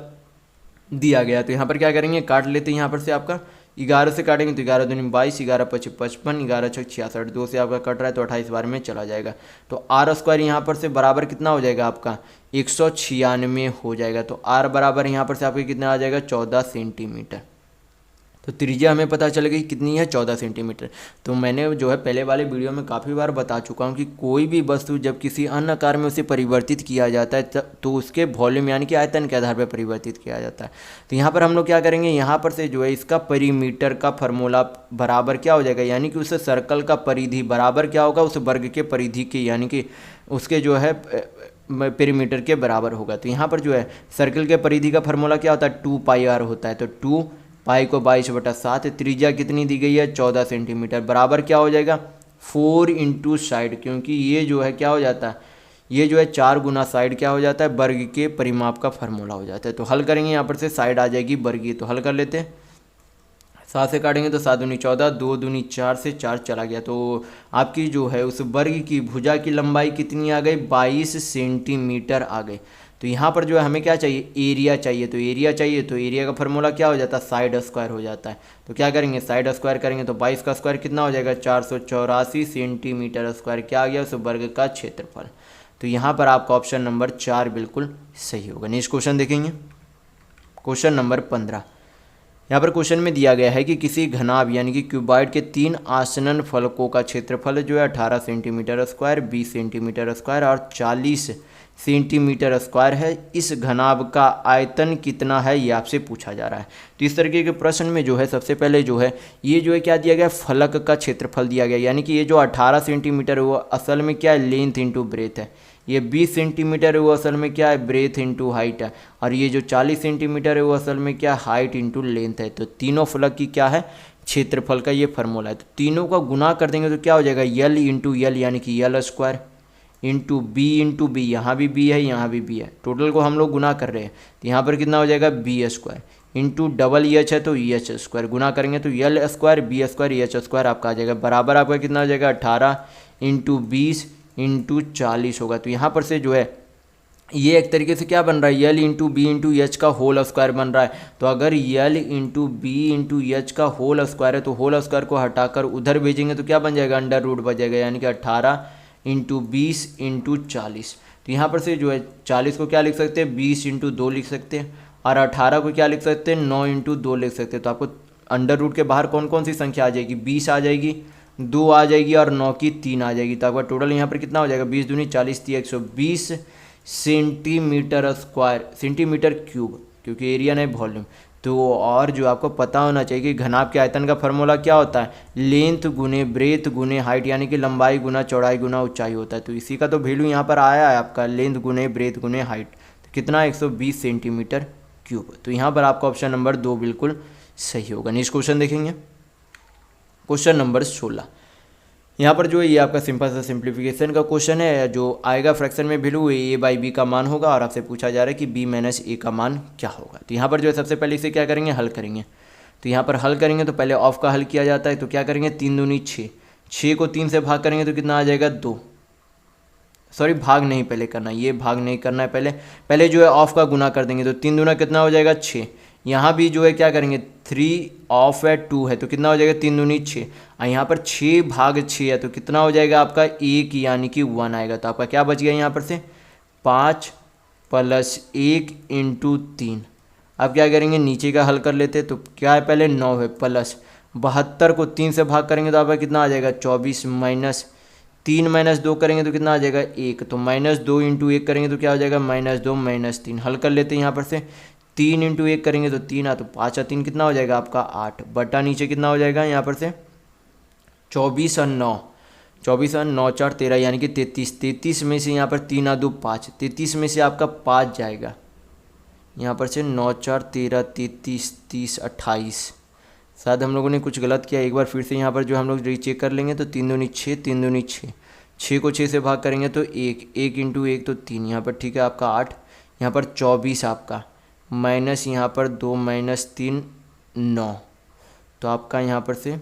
दिया गया। तो यहाँ पर क्या करेंगे, काट लेते हैं। यहाँ पर से आपका 11 से काटेंगे तो 11 दूनी 22, 11 × 5 = 55, 11 × 6 = 66, 2 से आपका कट रहा है तो 28 बार में चला जाएगा। तो आर स्क्वायर यहाँ पर से बराबर कितना हो जाएगा आपका, 196 हो जाएगा। तो आर बराबर यहाँ पर से आपके कितना आ जाएगा, 14 सेंटीमीटर। तो त्रिज्या हमें पता चल गई कितनी है, 14 सेंटीमीटर। तो मैंने जो है पहले वाले वीडियो में काफ़ी बार बता चुका हूँ कि कोई भी वस्तु जब किसी अन्य आकार में उसे परिवर्तित किया जाता है तो उसके वॉल्यूम यानी कि आयतन के आधार पर परिवर्तित किया जाता है। तो यहाँ पर हम लोग क्या करेंगे, यहाँ पर से जो है इसका परिमीटर का फार्मूला बराबर क्या हो जाएगा, यानी कि उस सर्कल का परिधि बराबर क्या होगा, उस वर्ग के परिधि के, यानी कि उसके जो है पेरीमीटर के बराबर होगा। तो यहाँ पर जो है सर्कल के परिधि का फार्मूला क्या होता है, 2πr होता है। तो 2 पाई को 22/7, त्रिज्या कितनी दी गई है, 14 सेंटीमीटर, बराबर क्या हो जाएगा, 4 × साइड, क्योंकि ये जो है क्या हो जाता है, ये जो है 4 गुना साइड क्या हो जाता है, वर्ग के परिमाप का फार्मूला हो जाता है। तो हल करेंगे, यहाँ पर से साइड आ जाएगी वर्गीय। तो हल कर लेते हैं, 7 से काटेंगे तो 7 दूनी 14, 2 दूनी 4 से 4 चला गया। तो आपकी जो है उस वर्ग की भुजा की लंबाई कितनी आ गई, 22 सेंटीमीटर आ गई। तो यहाँ पर जो है हमें क्या चाहिए, एरिया चाहिए। तो एरिया चाहिए तो एरिया का फार्मूला क्या हो जाता है, साइड स्क्वायर हो जाता है। तो क्या करेंगे, साइड स्क्वायर करेंगे तो 22 का स्क्वायर कितना हो जाएगा, 484 सेंटीमीटर स्क्वायर, क्या आ गया, उस वर्ग का क्षेत्रफल। तो यहाँ पर आपका ऑप्शन नंबर 4 बिल्कुल सही होगा। नेक्स्ट क्वेश्चन देखेंगे, क्वेश्चन नंबर 15। यहाँ पर क्वेश्चन में दिया गया है कि किसी घनाभ यानी कि क्यूबॉइड के 3 आसन्न फलकों का क्षेत्रफल जो है 18 सेंटीमीटर स्क्वायर, 20 सेंटीमीटर स्क्वायर और 40 सेंटीमीटर स्क्वायर है। इस घनाभ का आयतन कितना है, ये आपसे पूछा जा रहा है। तो इस तरीके के प्रश्न में जो है सबसे पहले जो है ये जो है क्या दिया गया, फलक का क्षेत्रफल दिया गया, यानी कि ये जो 18 सेंटीमीटर है वो असल में क्या है, लेंथ इंटू ब्रेथ है। ये 20 सेंटीमीटर है वो असल में क्या है, ब्रेथ इंटू हाइट है। और ये जो 40 सेंटीमीटर है वो असल में क्या, हाइट इंटू लेंथ है। तो तीनों फलक की क्या है, क्षेत्रफल का ये फार्मूला है। तो तीनों का गुना कर देंगे तो क्या हो जाएगा, यल इंटू यल, यानी कि यल स्क्वायर इंटू बी, यहाँ भी बी है यहाँ भी बी है, टोटल को हम लोग गुना कर रहे हैं। तो यहाँ पर कितना हो जाएगा, B square into double H है तो एच स्क्वायर, गुना करेंगे तो L square B square H square आपका आ जाएगा, बराबर आपका कितना हो जाएगा, 18 इंटू 20 इंटू 40 होगा। तो यहाँ पर से जो है ये एक तरीके से क्या बन रहा है, L into B into H का होल स्क्वायर बन रहा है। तो अगर L into B into H का होल स्क्वायर है तो होल स्क्वायर को हटाकर उधर भेजेंगे तो क्या बन जाएगा, अंडर रूट बन जाएगा, यानी कि 18 इंटू 20 इंटू 40। तो यहाँ पर से जो है 40 को क्या लिख सकते हैं, 20 इंटू 2 लिख सकते हैं, और 18 को क्या लिख सकते हैं, 9 इंटू 2 लिख सकते हैं। तो आपको अंडर रूट के बाहर कौन कौन सी संख्या आ जाएगी, 20 आ जाएगी, 2 आ जाएगी और 9 की 3 आ जाएगी। तो आपका टोटल यहाँ पर कितना हो जाएगा, 20 दूनी 40 थी 120 सेंटीमीटर स्क्वायर, सेंटीमीटर क्यूब, क्योंकि एरिया नहीं वॉल्यूम, तो और जो आपको पता होना चाहिए कि घनाभ के आयतन का फार्मूला क्या होता है, लेंथ गुने ब्रेथ गुने हाइट, यानी कि लंबाई गुना चौड़ाई गुना ऊंचाई होता है। तो इसी का तो वैल्यू यहाँ पर आया है आपका, लेंथ गुने ब्रेथ गुने हाइट, तो कितना 120 सेंटीमीटर क्यूब। तो यहाँ पर आपका ऑप्शन नंबर 2 बिल्कुल सही होगा। नेक्स्ट क्वेश्चन देखेंगे, क्वेश्चन नंबर 16। यहाँ पर जो है ये आपका सिंपल सा सिंप्लीफिकेशन का क्वेश्चन है। जो आएगा फ्रैक्शन में वैल्यू ए बाई बी का मान होगा और आपसे पूछा जा रहा है कि बी माइनस ए का मान क्या होगा। तो यहाँ पर जो है सबसे पहले इसे क्या करेंगे, हल करेंगे। तो यहाँ पर हल करेंगे तो पहले ऑफ का हल किया जाता है। तो क्या करेंगे, 3 दूनी 6, 6 को 3 से भाग करेंगे तो कितना आ जाएगा 2, सॉरी भाग नहीं पहले करना, ये भाग नहीं करना है, पहले जो है ऑफ का गुना कर देंगे। तो 3 दूना कितना हो जाएगा 6, यहाँ भी जो है क्या करेंगे 3 ऑफ है 2 है तो कितना हो जाएगा 3 दूनी 6, और यहाँ पर 6 भाग 6 है तो कितना हो जाएगा आपका 1 यानी कि 1 आएगा। तो आपका क्या बच गया यहाँ पर से 5 + 1 × 3। अब क्या करेंगे, नीचे का हल कर लेते हैं। तो क्या है, पहले 9 है प्लस 72 को 3 से भाग करेंगे तो आपका कितना आ जाएगा 24, माइनस 3 - 2 करेंगे तो कितना आ जाएगा 1, तो -2 × 1 करेंगे तो क्या हो जाएगा -2 -3। हल कर लेते हैं यहाँ पर से, 3 × 1 करेंगे तो 3 आ, तो 5 और 3 कितना हो जाएगा आपका 8, बटा नीचे कितना हो जाएगा यहाँ पर से 24 और 9, 24 और 9 4 13 यानी कि 33, 33 में से यहाँ पर 3 आ 2 5, 33 में से आपका 5 जाएगा यहाँ पर से 9 4 13 33 30 28। शायद हम लोगों ने कुछ गलत किया, एक बार फिर से यहाँ पर जो हम लोग रीचेक कर लेंगे। तो 3 दूनी 6, 3 दूनी 6, 6 को 6 से भाग करेंगे तो 1, 1 × 1 तो 3, यहाँ पर ठीक है आपका 8, यहाँ पर 24 आपका, माइनस यहाँ पर 2 - 3 9, तो आपका यहाँ पर से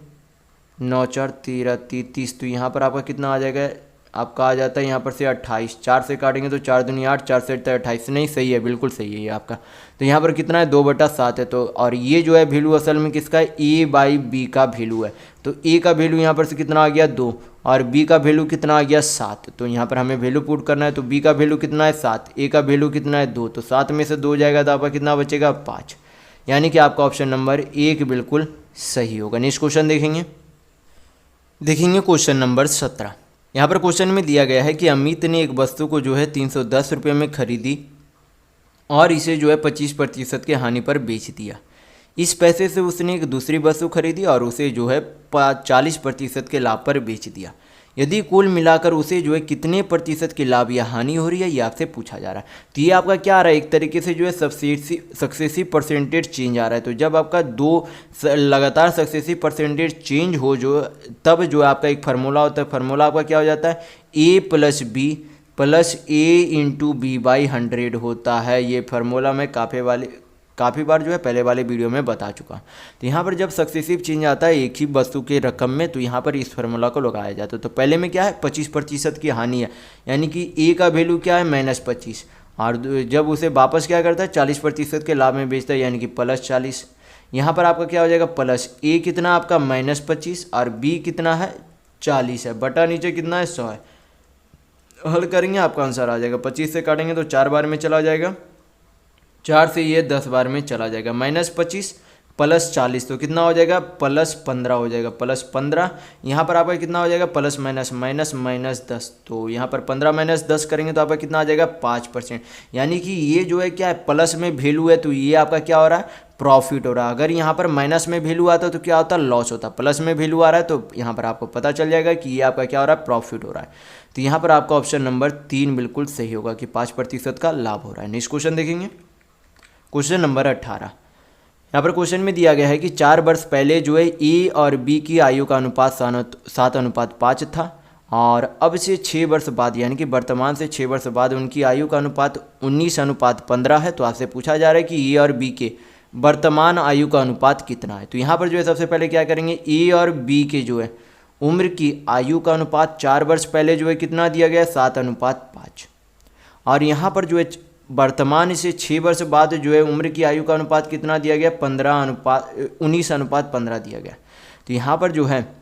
9 4 13 33, तो यहाँ पर आपका कितना आ जाएगा, आपका आ जाता है यहाँ पर से 28, 4 से काटेंगे तो 4 दूनी 8, 4 से 28, नहीं सही है, बिल्कुल सही है ये आपका। तो यहाँ पर कितना है 2/7 है। तो और ये जो है वैल्यू असल में किसका है, ए बाई बी का वैल्यू है। तो ए का वैल्यू यहाँ पर से कितना आ गया 2 और बी का वैल्यू कितना आ गया 7। तो यहाँ पर हमें वैल्यू पुट करना है। तो बी का वैल्यू कितना है 7, ए का वैल्यू कितना है 2, तो 7 में से 2 जाएगा तो आपका कितना बचेगा 5, यानी कि आपका ऑप्शन नंबर 1 बिल्कुल सही होगा। नेक्स्ट क्वेश्चन देखेंगे क्वेश्चन नंबर 17। यहाँ पर क्वेश्चन में दिया गया है कि अमित ने एक वस्तु को जो है 310 रुपये में खरीदी और इसे जो है 25% की हानि पर बेच दिया। इस पैसे से उसने एक दूसरी वस्तु खरीदी और उसे जो है 40% के लाभ पर बेच दिया। यदि कुल मिलाकर उसे जो है कितने प्रतिशत की लाभ या हानि हो रही है, ये आपसे पूछा जा रहा है। तो ये आपका क्या आ रहा है, एक तरीके से जो है सक्सेसिव परसेंटेज चेंज आ रहा है। तो जब आपका 2 लगातार सक्सेसिव परसेंटेज चेंज हो जो, तब जो आपका एक फार्मूला होता है, फार्मूला आपका क्या हो जाता है a + b + a × b/100 होता है। ये फार्मूला मैं काफ़ी बार जो है पहले वाले वीडियो में बता चुका। तो यहाँ पर जब सक्सेसिव चेंज आता है एक ही वस्तु के रकम में, तो यहाँ पर इस फार्मूला को लगाया जाता है। तो पहले में क्या है 25% की हानि है, यानी कि ए का वैल्यू क्या है -25, और जब उसे वापस क्या करता है 40% के लाभ में बेचता है, यानी कि +40। यहाँ पर आपका क्या हो जाएगा प्लस ए कितना आपका -25 और बी कितना है 40 है, बटा नीचे कितना है 100 है। हल करेंगे आपका आंसर आ जाएगा, 25 से काटेंगे तो 4 बार में चला जाएगा, 4 से ये 10 बार में चला जाएगा, -25 + 40 तो कितना हो जाएगा +15 हो जाएगा, +15। यहाँ पर आपका कितना हो जाएगा प्लस माइनस -10, तो यहाँ पर 15 - 10 करेंगे तो आपका कितना आ जाएगा 5%। यानी कि ये जो है क्या है प्लस में वैल्यू है, तो ये आपका क्या हो रहा है प्रॉफिट हो रहा है। अगर यहाँ पर माइनस में वैल्यू आता तो क्या होता लॉस होता, प्लस में वैल्यू आ रहा है तो यहाँ पर आपको पता चल जाएगा कि ये आपका क्या हो रहा है प्रॉफिट हो रहा है। तो यहाँ पर आपका ऑप्शन नंबर 3 बिल्कुल सही होगा कि 5% का लाभ हो रहा है। नेक्स्ट क्वेश्चन देखेंगे, क्वेश्चन नंबर 18। यहाँ पर क्वेश्चन में दिया गया है कि 4 वर्ष पहले जो है ए और बी की आयु का अनुपात 7:5 था और अब से 6 वर्ष बाद यानी कि वर्तमान से 6 वर्ष बाद उनकी आयु का अनुपात 19:15 है। तो आपसे पूछा जा रहा है कि ए और बी के वर्तमान आयु का अनुपात कितना है। तो यहाँ पर जो है सबसे पहले क्या करेंगे, ए और बी के जो है उम्र की आयु का अनुपात 4 वर्ष पहले जो है कितना दिया गया 7:5, और यहाँ पर जो है वर्तमान से 6 वर्ष बाद जो है उम्र की आयु का अनुपात कितना दिया गया 19:15 दिया गया। तो यहाँ पर जो है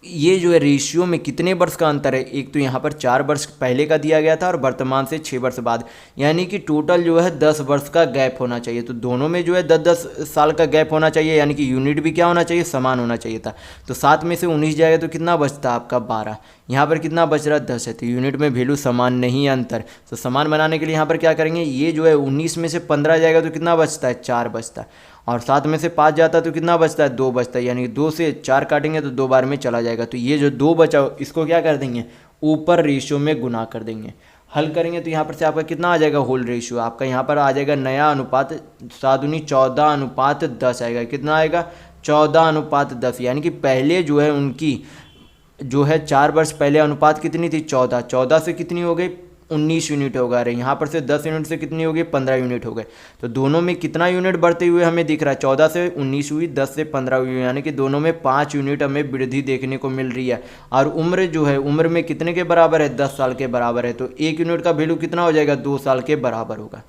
ये जो है रेशियो में कितने वर्ष का अंतर है, एक तो यहाँ पर 4 वर्ष पहले का दिया गया था और वर्तमान से 6 वर्ष बाद, यानी कि टोटल जो है 10 वर्ष का गैप होना चाहिए। तो दोनों में जो है 10-10 साल का गैप होना चाहिए, यानी कि यूनिट भी क्या होना चाहिए समान होना चाहिए था। तो 7 में से 19 जाएगा तो कितना बचता आपका 12, यहाँ पर कितना बच रहा है 10 है, तो यूनिट में वैल्यू समान नहीं है, अंतर। तो समान बनाने के लिए यहाँ पर क्या करेंगे, ये जो है 19 में से 15 जाएगा तो कितना बचता है 4 बचता है, और 7 में से 5 जाता है तो कितना बचता है 2 बचता है, यानी कि 2 से 4 काटेंगे तो 2 बार में चला जाएगा। तो ये जो 2 बचा इसको क्या कर देंगे, ऊपर रेशियो में गुना कर देंगे। हल करेंगे तो यहाँ पर से आपका कितना आ जाएगा होल रेशियो, आपका यहाँ पर आ जाएगा नया अनुपात 7 दूनी 14:10 आएगा। कितना आएगा 14:10, यानी कि पहले जो है उनकी जो है 4 वर्ष पहले अनुपात कितनी थी 14, 14 से कितनी हो गई 19 यूनिट हो गए, यहाँ पर से 10 यूनिट से कितनी हो गई 15 यूनिट हो गए। तो दोनों में कितना यूनिट बढ़ते हुए हमें दिख रहा है, 14 से 19 हुई, 10 से 15 हुई, यानी कि दोनों में 5 यूनिट हमें वृद्धि देखने को मिल रही है। और उम्र जो है उम्र में कितने के बराबर है 10 साल के बराबर है, तो 1 यूनिट का वैल्यू कितना हो जाएगा 2 साल के बराबर होगा।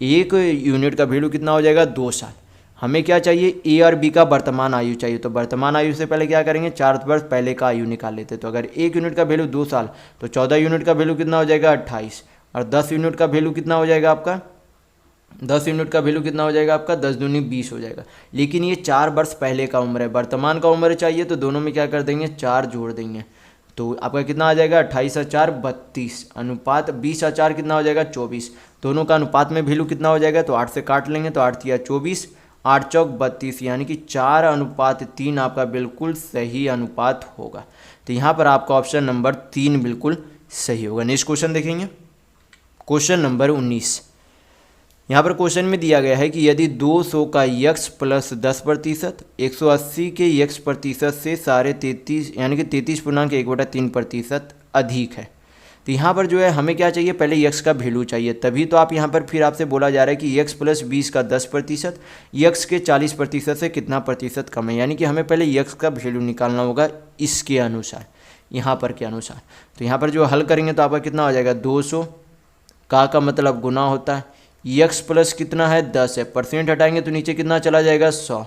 1 यूनिट का वैल्यू कितना हो जाएगा 2 साल। हमें क्या चाहिए ए और बी का वर्तमान आयु चाहिए, तो वर्तमान आयु से पहले क्या करेंगे 4 वर्ष पहले का आयु निकाल लेते। तो अगर 1 यूनिट का वैल्यू 2 साल तो 14 यूनिट का वैल्यू कितना हो जाएगा 28, और 10 यूनिट का वैल्यू कितना हो जाएगा आपका 10 यूनिट का वैल्यू कितना हो जाएगा आपका 10 दूनी 20 हो जाएगा। लेकिन ये 4 वर्ष पहले का उम्र है, वर्तमान का उम्र चाहिए, तो दोनों में क्या कर देंगे 4 जोड़ देंगे, तो आपका कितना आ जाएगा 28 और 4 32 अनुपात 20 और 4 कितना हो जाएगा 24। दोनों का अनुपात में वैल्यू कितना हो जाएगा, तो 8 से काट लेंगे तो 8 या 24, 8 चौक 32, यानी कि 4:3 आपका बिल्कुल सही अनुपात होगा। तो यहाँ पर आपका ऑप्शन नंबर 3 बिल्कुल सही होगा। नेक्स्ट क्वेश्चन देखेंगे, क्वेश्चन नंबर 19। यहाँ पर क्वेश्चन में दिया गया है कि यदि 200 का यक्स प्लस 10%, 180 के यक्स प्रतिशत से 33.5 यानी कि 33.1/3% अधिक है। तो यहाँ पर जो है हमें क्या चाहिए, पहले यक्स का वैल्यू चाहिए, तभी तो आप यहाँ पर फिर आपसे बोला जा रहा है कि यक्स प्लस 20 का 10%, यक्स के 40% से कितना प्रतिशत कम है, यानी कि हमें पहले यक्स का वैल्यू निकालना होगा इसके अनुसार, यहाँ पर के अनुसार। तो यहाँ पर जो हल करेंगे तो आपका कितना हो जाएगा 200 का मतलब गुना होता है, यक्स प्लस कितना है 10 है, परसेंट हटाएंगे तो नीचे कितना चला जाएगा 100,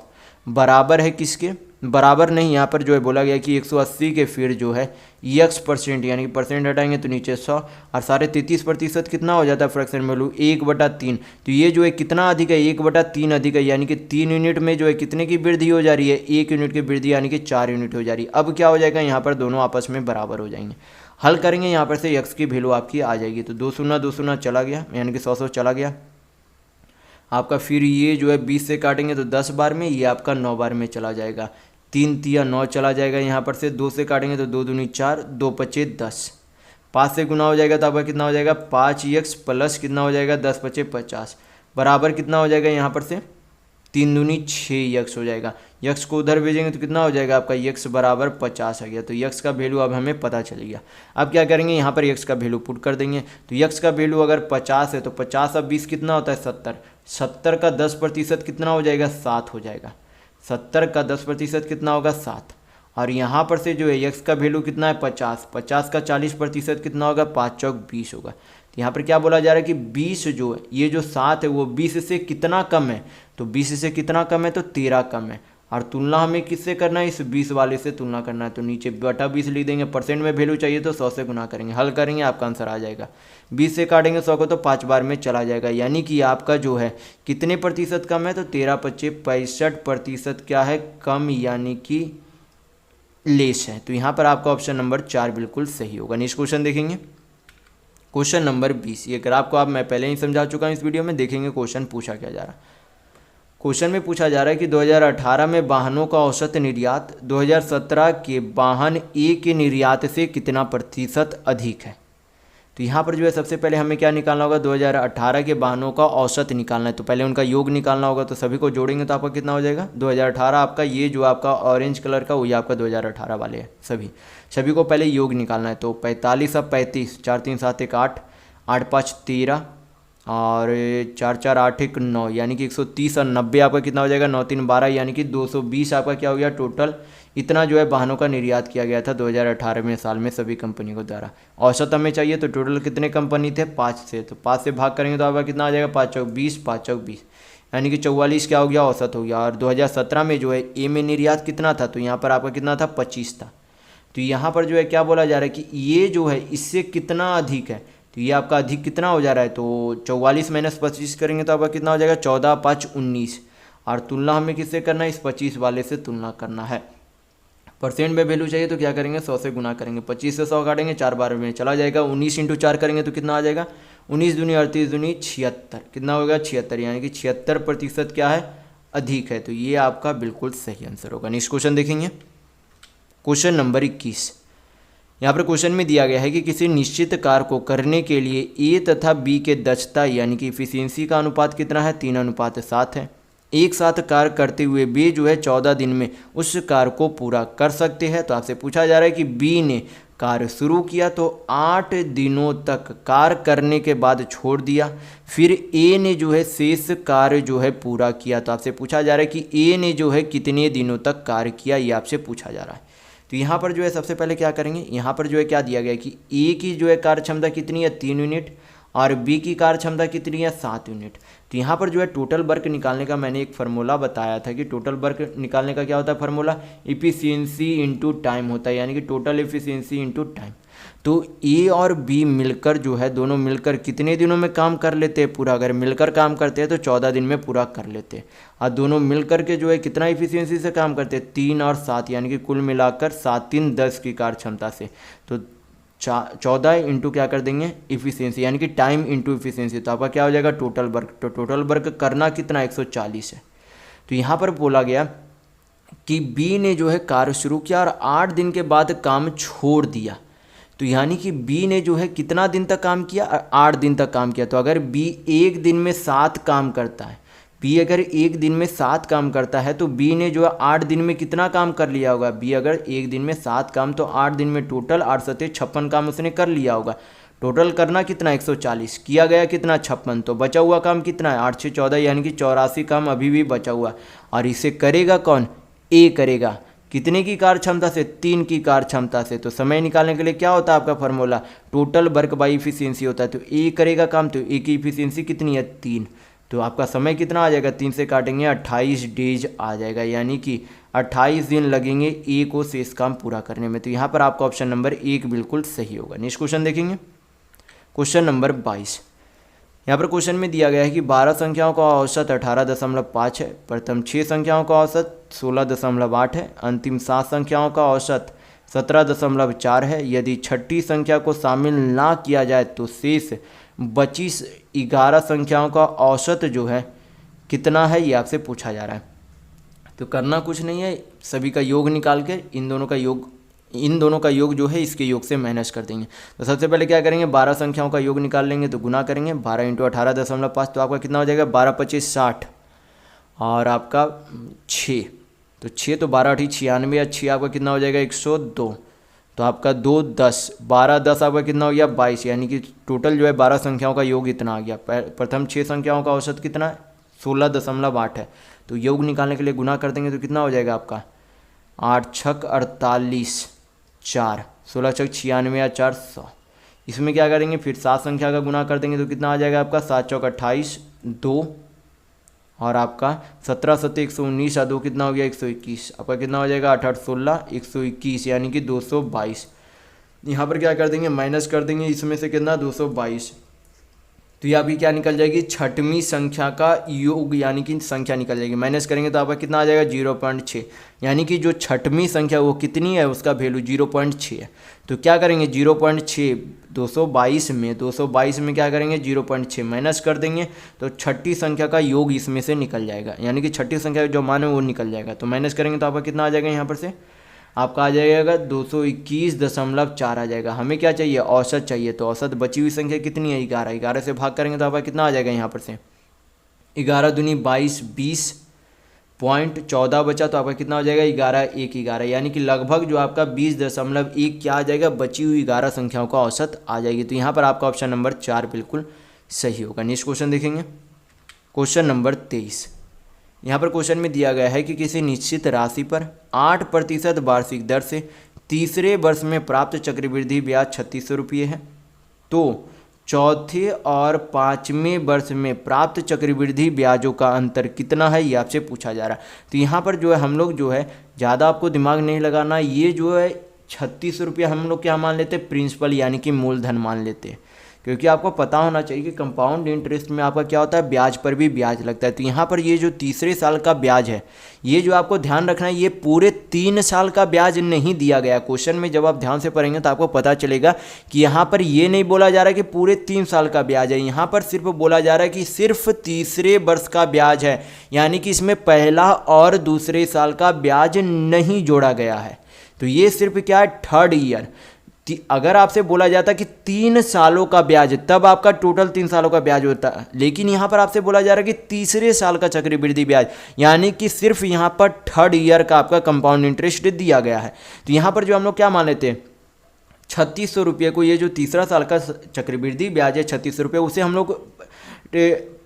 बराबर है किसके, बराबर नहीं, यहाँ पर जो है बोला गया कि 180 के फिर जो है यक्स परसेंट, यानी कि परसेंट हटाएंगे तो नीचे 100, और 33.5% कितना हो जाता है फ्रैक्शन वैल्यू 1/3। तो ये जो है कितना अधिक है 1/3 अधिक है, यानी कि 3 यूनिट में जो है कितने की वृद्धि हो जा रही है 1 यूनिट की वृद्धि, यानी कि 4 यूनिट हो जा रही है। अब क्या हो जाएगा यहाँ पर दोनों आपस में बराबर हो जाएंगे। हल करेंगे यहाँ पर से यक्स की वैल्यू आपकी आ जाएगी, तो 2 शून्य चला गया, यानी कि 100 चला गया आपका। फिर ये जो है 20 से काटेंगे तो 10 बार में, ये आपका 9 बार में चला जाएगा, 3 तिया 9 चला जाएगा। यहाँ पर से 2 से काटेंगे तो 2 दूनी 4, 2 पचे 10, 5 से गुना हो जाएगा तो आपका कितना हो जाएगा 5x प्लस कितना हो जाएगा 10 पचे 50, बराबर कितना हो जाएगा यहाँ पर से 3 दूनी 6x हो जाएगा। यक्स को उधर भेजेंगे तो कितना हो जाएगा आपका यक्स बराबर 50 आ गया। तो यक्स का वैल्यू अब हमें पता चल गया। अब क्या करेंगे यहाँ पर यक्स का वैल्यू पुट कर देंगे, तो यक्स का वैल्यू अगर 50 है तो 50 अब 20 कितना होता है 70, 70 का 10% कितना हो जाएगा 7 हो जाएगा, 70 का 10% कितना होगा 7। और यहाँ पर से जो है यक्स का वैल्यू कितना है 50, 50 का 40% कितना होगा 5 चौक 20 होगा। तो यहाँ पर क्या बोला जा रहा है कि 20 जो है ये जो 7 है वो 20 से कितना कम है, तो 20 से कितना कम है तो 13 कम है। और तुलना हमें किससे करना है, इस 20 वाले से तुलना करना है, तो नीचे बटा 20 लिख देंगे, परसेंट में वैल्यू चाहिए तो 100 से गुना करेंगे, हल करेंगे आपका आंसर आ जाएगा। 20 से काटेंगे 100 को तो 5 बार में चला जाएगा, यानी कि आपका जो है कितने प्रतिशत कम है, तो 13 पच्चे 65% क्या है कम, यानी कि लेस है। तो यहाँ पर आपका ऑप्शन नंबर 4 बिल्कुल सही होगा। नेक्स्ट क्वेश्चन देखेंगे, क्वेश्चन नंबर 20। ये ग्राफ को आप मैं पहले ही समझा चुका हूँ इस वीडियो में, देखेंगे क्वेश्चन पूछा क्या जा रहा है। क्वेश्चन में पूछा जा रहा है कि 2018 में वाहनों का औसत निर्यात 2017 के वाहन ए के निर्यात से कितना प्रतिशत अधिक है। तो यहाँ पर जो है सबसे पहले हमें क्या निकालना होगा, 2018 के वाहनों का औसत निकालना है, तो पहले उनका योग निकालना होगा। तो सभी को जोड़ेंगे तो आपका कितना हो जाएगा 2018, आपका ये जो आपका ऑरेंज कलर का वही आपका 2018 वाले है, सभी को पहले योग निकालना है। तो 45 अब 35, 4 3 7 1 8, 8 5 13 और 4 4 8 1 9, यानी कि 130 और 90 आपका कितना हो जाएगा 9 3 12, यानी कि 220 आपका क्या हो गया टोटल। इतना जो है वाहनों का निर्यात किया गया था 2018 में साल में सभी कंपनियों द्वारा। औसत हमें चाहिए तो टोटल कितने कंपनी थे 5 से, तो 5 से भाग करेंगे तो आपका कितना आ जाएगा 5 चौक 20, 5 चौक 20, यानी कि 44 क्या हो गया औसत हो गया। और 2017 में जो है ए में निर्यात कितना था, तो यहाँ पर आपका कितना था 25 था। तो यहाँ पर जो है क्या बोला जा रहा है कि ये जो है इससे कितना अधिक है, तो ये आपका अधिक कितना हो जा रहा है, तो 44 माइनस 25 करेंगे तो आपका कितना हो जाएगा 14 5 19, और तुलना हमें किससे करना है इस 25 वाले से तुलना करना है। परसेंट में वैल्यू चाहिए तो क्या करेंगे, 100 से गुना करेंगे, 25 से 100 काटेंगे, 4 बार में चला जाएगा, 19 इंटू 4 करेंगे तो कितना आ जाएगा, 19 दूनी 38 दूनी 76, कितना होगा 76, यानी कि 76% क्या है, अधिक है। तो ये आपका बिल्कुल सही आंसर होगा। नेक्स्ट क्वेश्चन देखेंगे, क्वेश्चन नंबर 21। यहाँ पर क्वेश्चन में दिया गया है कि किसी निश्चित कार्य को करने के लिए ए तथा बी के दक्षता यानी कि इफिशियंसी का अनुपात कितना है, 3:7 है। एक साथ कार्य करते हुए बी जो है 14 दिन में उस कार्य को पूरा कर सकते हैं। तो आपसे पूछा जा रहा है कि बी ने कार्य शुरू किया तो 8 दिनों तक कार्य करने के बाद छोड़ दिया, फिर ए ने जो है शेष कार्य जो है पूरा किया। तो आपसे पूछा जा रहा है कि ए ने जो है कितने दिनों तक कार्य किया, ये आपसे पूछा जा रहा है। तो यहाँ पर जो है सबसे पहले क्या करेंगे, यहाँ पर जो है क्या दिया गया है कि ए की जो है कार्य क्षमता कितनी है, 3 यूनिट, और बी की कार्य क्षमता कितनी है, 7 यूनिट। तो यहाँ पर जो है टोटल वर्क निकालने का मैंने एक फार्मूला बताया था कि टोटल वर्क निकालने का क्या होता है फार्मूला, इफिशियंसी इंटू टाइम होता है, यानी कि टोटल इफिशियंसी इंटू टाइम। तो ए और बी मिलकर जो है दोनों मिलकर कितने दिनों में काम कर लेते हैं पूरा, अगर मिलकर काम करते हैं तो 14 दिन में पूरा कर लेते हैं, और दोनों मिलकर के जो है कितना इफिशियंसी से काम करते हैं, 3 और 7, यानी कि कुल मिलाकर 7 3 10 की कार्य क्षमता से। तो 14 इंटू क्या कर देंगे इफिशियंसी, यानी कि टाइम इंटू इफिशियंसी, तो आपका क्या हो जाएगा टोटल वर्क। तो टोटल वर्क करना कितना 140 है। तो यहाँ पर बोला गया कि बी ने जो है कार्य शुरू किया और 8 दिन के बाद काम छोड़ दिया। तो यानी कि बी ने जो है कितना दिन तक काम किया, 8 दिन तक काम किया। तो अगर बी एक दिन में 7 काम करता है, बी अगर एक दिन में 7 काम करता है तो बी ने जो है 8 दिन में कितना काम कर लिया होगा, बी अगर एक दिन में 7 काम तो 8 दिन में टोटल 8 7 56 काम उसने कर लिया होगा। टोटल करना कितना 140, किया गया कितना 56, तो बचा हुआ काम कितना है 8 6 14, यानी कि 84 काम अभी भी बचा हुआ। और इसे करेगा कौन, ए करेगा, कितने की कार्य क्षमता से, 3 की कार्य क्षमता से। तो समय निकालने के लिए क्या होता है आपका formula, total work by efficiency होता है। तो ए करेगा काम, तो ए की इफिशियंसी कितनी है 3, तो आपका समय कितना आ जाएगा, 3 से काटेंगे 28 डेज आ जाएगा, यानी कि 28 दिन लगेंगे ए को शेष काम पूरा करने में। तो यहाँ पर आपका ऑप्शन नंबर 1 बिल्कुल सही होगा। नेक्स्ट क्वेश्चन देखेंगे, क्वेश्चन नंबर 22। यहाँ पर क्वेश्चन में दिया गया है कि 12 संख्याओं का औसत 18.5 है, प्रथम 6 संख्याओं का औसत 16.8 है, अंतिम 7 संख्याओं का औसत 17.4 है। यदि छठी संख्या को शामिल ना किया जाए तो शेष बची 11 संख्याओं का औसत जो है कितना है, ये आपसे पूछा जा रहा है। तो करना कुछ नहीं है, सभी का योग निकाल के इन दोनों का योग जो है इसके योग से माइनस कर देंगे। तो सबसे पहले क्या करेंगे, 12 संख्याओं का योग निकाल लेंगे, तो गुना करेंगे 12 इंटू 18.5, तो आपका कितना हो जाएगा 12 25 60 और आपका 6, तो 6 तो 12 8 96 और 6 आपका कितना हो जाएगा 102, तो आपका 2 10 12 10 आपका कितना हो गया 22, यानी कि टोटल जो है 12 संख्याओं का योग इतना आ गया। प्रथम 6 संख्याओं का औसत कितना है 16.8 है, तो योग निकालने के लिए गुना कर देंगे तो कितना हो जाएगा आपका 8 छक 48 4 16 छक 96 या 400। इसमें क्या करेंगे फिर 7 संख्या का गुना कर देंगे तो कितना आ जाएगा आपका 7 चौक 28 2 और आपका 17 7 119 और 2 कितना हो गया 121, आपका कितना हो जाएगा 8 8 16 121, यानी कि 222। यहाँ पर क्या कर देंगे माइनस कर देंगे, इसमें से कितना 222, तो ये अभी क्या निकल जाएगी छठवीं संख्या का योग, यानी कि संख्या निकल जाएगी। माइनस करेंगे तो आपका कितना आ जाएगा 0.6, यानी कि जो छठवीं संख्या वो कितनी है उसका वैल्यू 0.6 है। तो क्या करेंगे 0.6 222 में क्या करेंगे 0.6 माइनस कर देंगे तो छठी संख्या का योग इसमें से निकल जाएगा, यानी कि छठी संख्या का जो मान है वो निकल जाएगा। तो माइनस करेंगे तो आपका कितना आ जाएगा यहाँ पर से आपका आ जाएगा 221.4 आ जाएगा। हमें क्या चाहिए औसत चाहिए, तो औसत बची हुई संख्या कितनी है 11, 11 से भाग करेंगे तो आपका कितना आ जाएगा यहाँ पर से 11 दूनी 22 20.14 बचा, तो आपका कितना हो जाएगा 11 1 11, यानी कि लगभग जो आपका 20.1 क्या आ जाएगा बची हुई 11 संख्याओं का औसत आ जाएगी। तो यहाँ पर आपका ऑप्शन नंबर 4 बिल्कुल सही होगा। नेक्स्ट क्वेश्चन देखेंगे, क्वेश्चन नंबर 23। यहाँ पर क्वेश्चन में दिया गया है कि किसी निश्चित राशि पर 8% वार्षिक दर से तीसरे वर्ष में प्राप्त चक्रवृद्धि ब्याज 3600 रुपये है, तो चौथे और 5वें वर्ष में प्राप्त चक्रवृद्धि ब्याजों का अंतर कितना है, ये आपसे पूछा जा रहा है। तो यहाँ पर जो है हम लोग जो है ज़्यादा आपको दिमाग नहीं लगाना, ये जो है 3600 रुपये हम लोग क्या मान लेते हैं प्रिंसिपल यानी कि मूलधन मान लेते हैं, क्योंकि आपको पता होना चाहिए कि कंपाउंड इंटरेस्ट में आपका क्या होता है, ब्याज पर भी ब्याज लगता है। तो यहाँ पर ये जो तीसरे साल का ब्याज है, ये जो आपको ध्यान रखना है, ये पूरे 3 साल का ब्याज नहीं दिया गया। क्वेश्चन में जब आप ध्यान से पढ़ेंगे तो आपको पता चलेगा कि यहाँ पर ये नहीं बोला जा रहा है कि पूरे 3 साल का ब्याज है, यहाँ पर सिर्फ बोला जा रहा है कि सिर्फ तीसरे वर्ष का ब्याज है, यानी कि इसमें पहला और दूसरे साल का ब्याज नहीं जोड़ा गया है। तो ये सिर्फ क्या है, थर्ड ईयर। अगर आपसे बोला जाता कि 3 सालों का ब्याज, तब आपका टोटल 3 सालों का ब्याज होता है, लेकिन यहाँ पर आपसे बोला जा रहा है कि तीसरे साल का चक्रवृद्धि ब्याज, यानी कि सिर्फ यहाँ पर थर्ड ईयर का आपका कंपाउंड इंटरेस्ट दिया गया है। तो यहाँ पर जो हम लोग क्या मान लेते हैं, 3600 रुपये को, ये जो तीसरा साल का चक्रवृद्धि ब्याज है 3600 रुपये, उसे हम लोग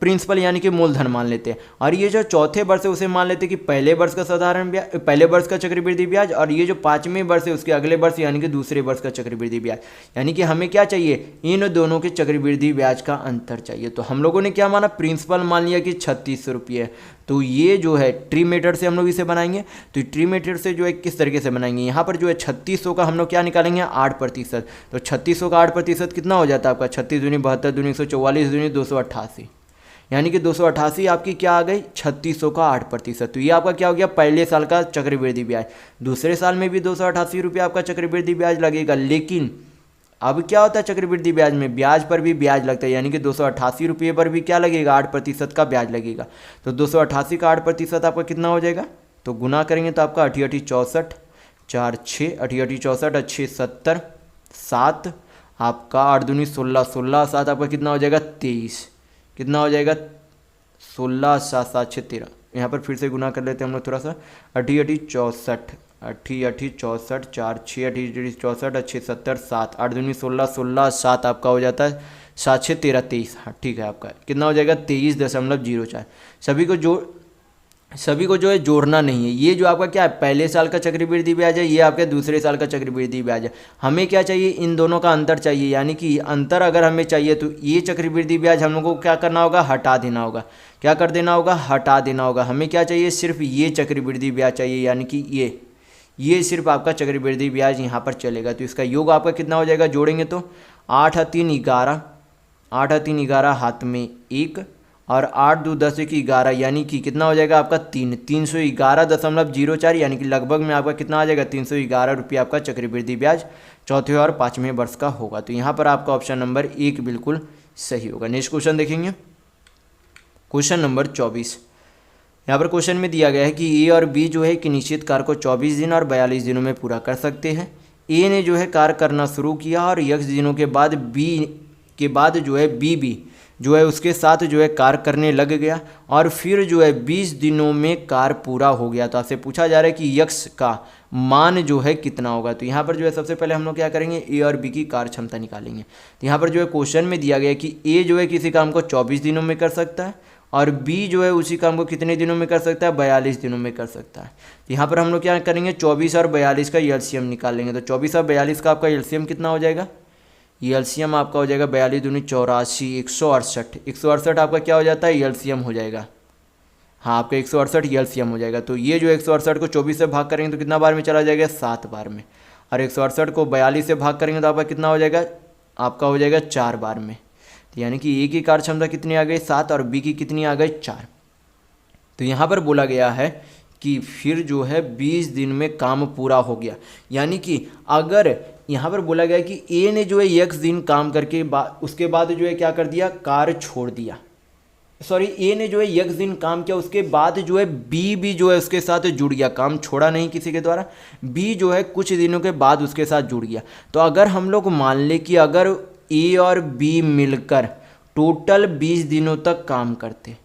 प्रिंसिपल यानी कि मूलधन मान लेते हैं। और ये जो चौथे वर्ष है उसे मान लेते हैं कि पहले वर्ष का साधारण ब्याज, पहले वर्ष का चक्रवृद्धि ब्याज, और ये जो 5वें वर्ष है उसके अगले वर्ष यानी कि दूसरे वर्ष का चक्रवृद्धि ब्याज। यानी कि हमें क्या चाहिए, इन दोनों के चक्रवृद्धि ब्याज का अंतर चाहिए। तो हम लोगों ने क्या माना, प्रिंसिपल मान लिया कि 3600 रुपये। तो ये जो है ट्री मेथड से हम लोग इसे बनाएंगे। तो ट्री मेथड से जो है किस तरीके से बनाएंगे, यहाँ पर जो है 3600 का हम लोग क्या निकालेंगे, 8%। तो 3600 का 8% कितना हो जाता है आपका, 36 दूनी 72 दूनी 144 दूनी 288, यानी कि 288 आपकी क्या आ गई, 3600 का 8%। तो ये आपका क्या हो गया, पहले साल का चक्रवृद्धि ब्याज। दूसरे साल में भी 288 रुपये आपका चक्रवृद्धि ब्याज लगेगा, लेकिन अब क्या होता है चक्रवृद्धि ब्याज में, ब्याज पर भी ब्याज लगता है, यानी कि 288 रुपये पर भी क्या लगेगा, 8% का ब्याज लगेगा। तो 288 का 8% आपका कितना हो जाएगा, तो गुना करेंगे तो आपका 88 64 4 6 88 64 अच्छे 70 7 आपका 8 दूनी 16 16 7 आपका कितना हो जाएगा 23, कितना हो जाएगा 16 7 7 6 13। यहाँ पर फिर से गुना कर लेते हैं हम लोग थोड़ा सा, 88 64 88 64 4 6 88 64 अच्छे 70 7 8 दूनी 16 16 7 आपका हो जाता है 7 6 13 23। हाँ ठीक है, आपका कितना हो जाएगा 23.04। सभी को जो है जोड़ना नहीं है। ये जो आपका क्या है, पहले साल का चक्रवृद्धि ब्याज है, ये आपके दूसरे साल का चक्रवृद्धि ब्याज है। हमें क्या चाहिए, इन दोनों का अंतर चाहिए, यानी कि अंतर अगर हमें चाहिए तो ये चक्रवृद्धि ब्याज हम लोग को क्या करना होगा, हटा देना होगा। क्या कर देना होगा, हटा देना होगा। हमें क्या चाहिए, सिर्फ ये चक्रवृद्धि ब्याज चाहिए, यानी कि ये सिर्फ आपका चक्रवृद्धि ब्याज यहाँ पर चलेगा। तो इसका योग आपका कितना हो जाएगा, जोड़ेंगे तो 8 3 11 8 3 11 हाथ में 1 और 8 2 10 1 11, यानी कि कितना हो जाएगा आपका 311.04, यानी कि लगभग में आपका कितना आ जाएगा 311 रुपये आपका चक्रवृद्धि ब्याज चौथे और 5वें वर्ष का होगा। तो यहाँ पर आपका ऑप्शन नंबर 1 बिल्कुल सही होगा। नेक्स्ट क्वेश्चन देखेंगे, क्वेश्चन नंबर 24। यहाँ पर क्वेश्चन में दिया गया है कि ए और बी जो है कि निश्चित कार्य को 24 दिन और 42 दिनों में पूरा कर सकते हैं। ए ने जो है कार्य करना शुरू किया और x दिनों के बाद जो है बी भी जो है उसके साथ जो है कार्य करने लग गया और फिर जो है 20 दिनों में कार्य पूरा हो गया। तो आपसे पूछा जा रहा है कि यक्स का मान जो है कितना होगा। तो यहाँ पर जो है सबसे पहले हम लोग क्या करेंगे, ए और बी की कार्य क्षमता निकालेंगे। तो यहाँ पर जो है क्वेश्चन में दिया गया है कि ए जो है किसी काम को 24 दिनों में कर सकता है और बी जो है उसी काम को कितने दिनों में कर सकता है, 42 दिनों में कर सकता है। तो यहाँ पर हम लोग क्या करेंगे, 24 और 42 का एलसीएम निकाल लेंगे। तो 24 और 42 का आपका एलसीएम कितना हो जाएगा, ये एलसीएम आपका हो जाएगा 42 दूनी 84 168 आपका क्या हो जाता है, एलसीएम हो जाएगा। हाँ आपका 168 एलसीएम हो जाएगा। तो ये जो 168 को 24 से भाग करेंगे तो कितना बार में चला जाएगा, 7 बार में। और 168 को 42 से भाग करेंगे तो आपका कितना हो जाएगा, आपका हो जाएगा 4 बार में। तो यानी कि ए की कार्य क्षमता कितनी आ गई, 7 और बी की कितनी आ गई, 4। तो यहाँ पर बोला गया है कि फिर जो है 20 दिन में काम पूरा हो गया। यानी कि अगर यहाँ पर बोला गया कि ए ने जो है x दिन काम करके उसके बाद जो है क्या कर दिया, कार्य छोड़ दिया। सॉरी, ए ने जो है x दिन काम किया, उसके बाद जो है बी भी जो है उसके साथ जुड़ गया, काम छोड़ा नहीं किसी के द्वारा। बी जो है कुछ दिनों के बाद उसके साथ जुड़ गया। तो अगर हम लोग मान ले कि अगर ए और बी मिलकर टोटल 20 दिनों तक काम करते,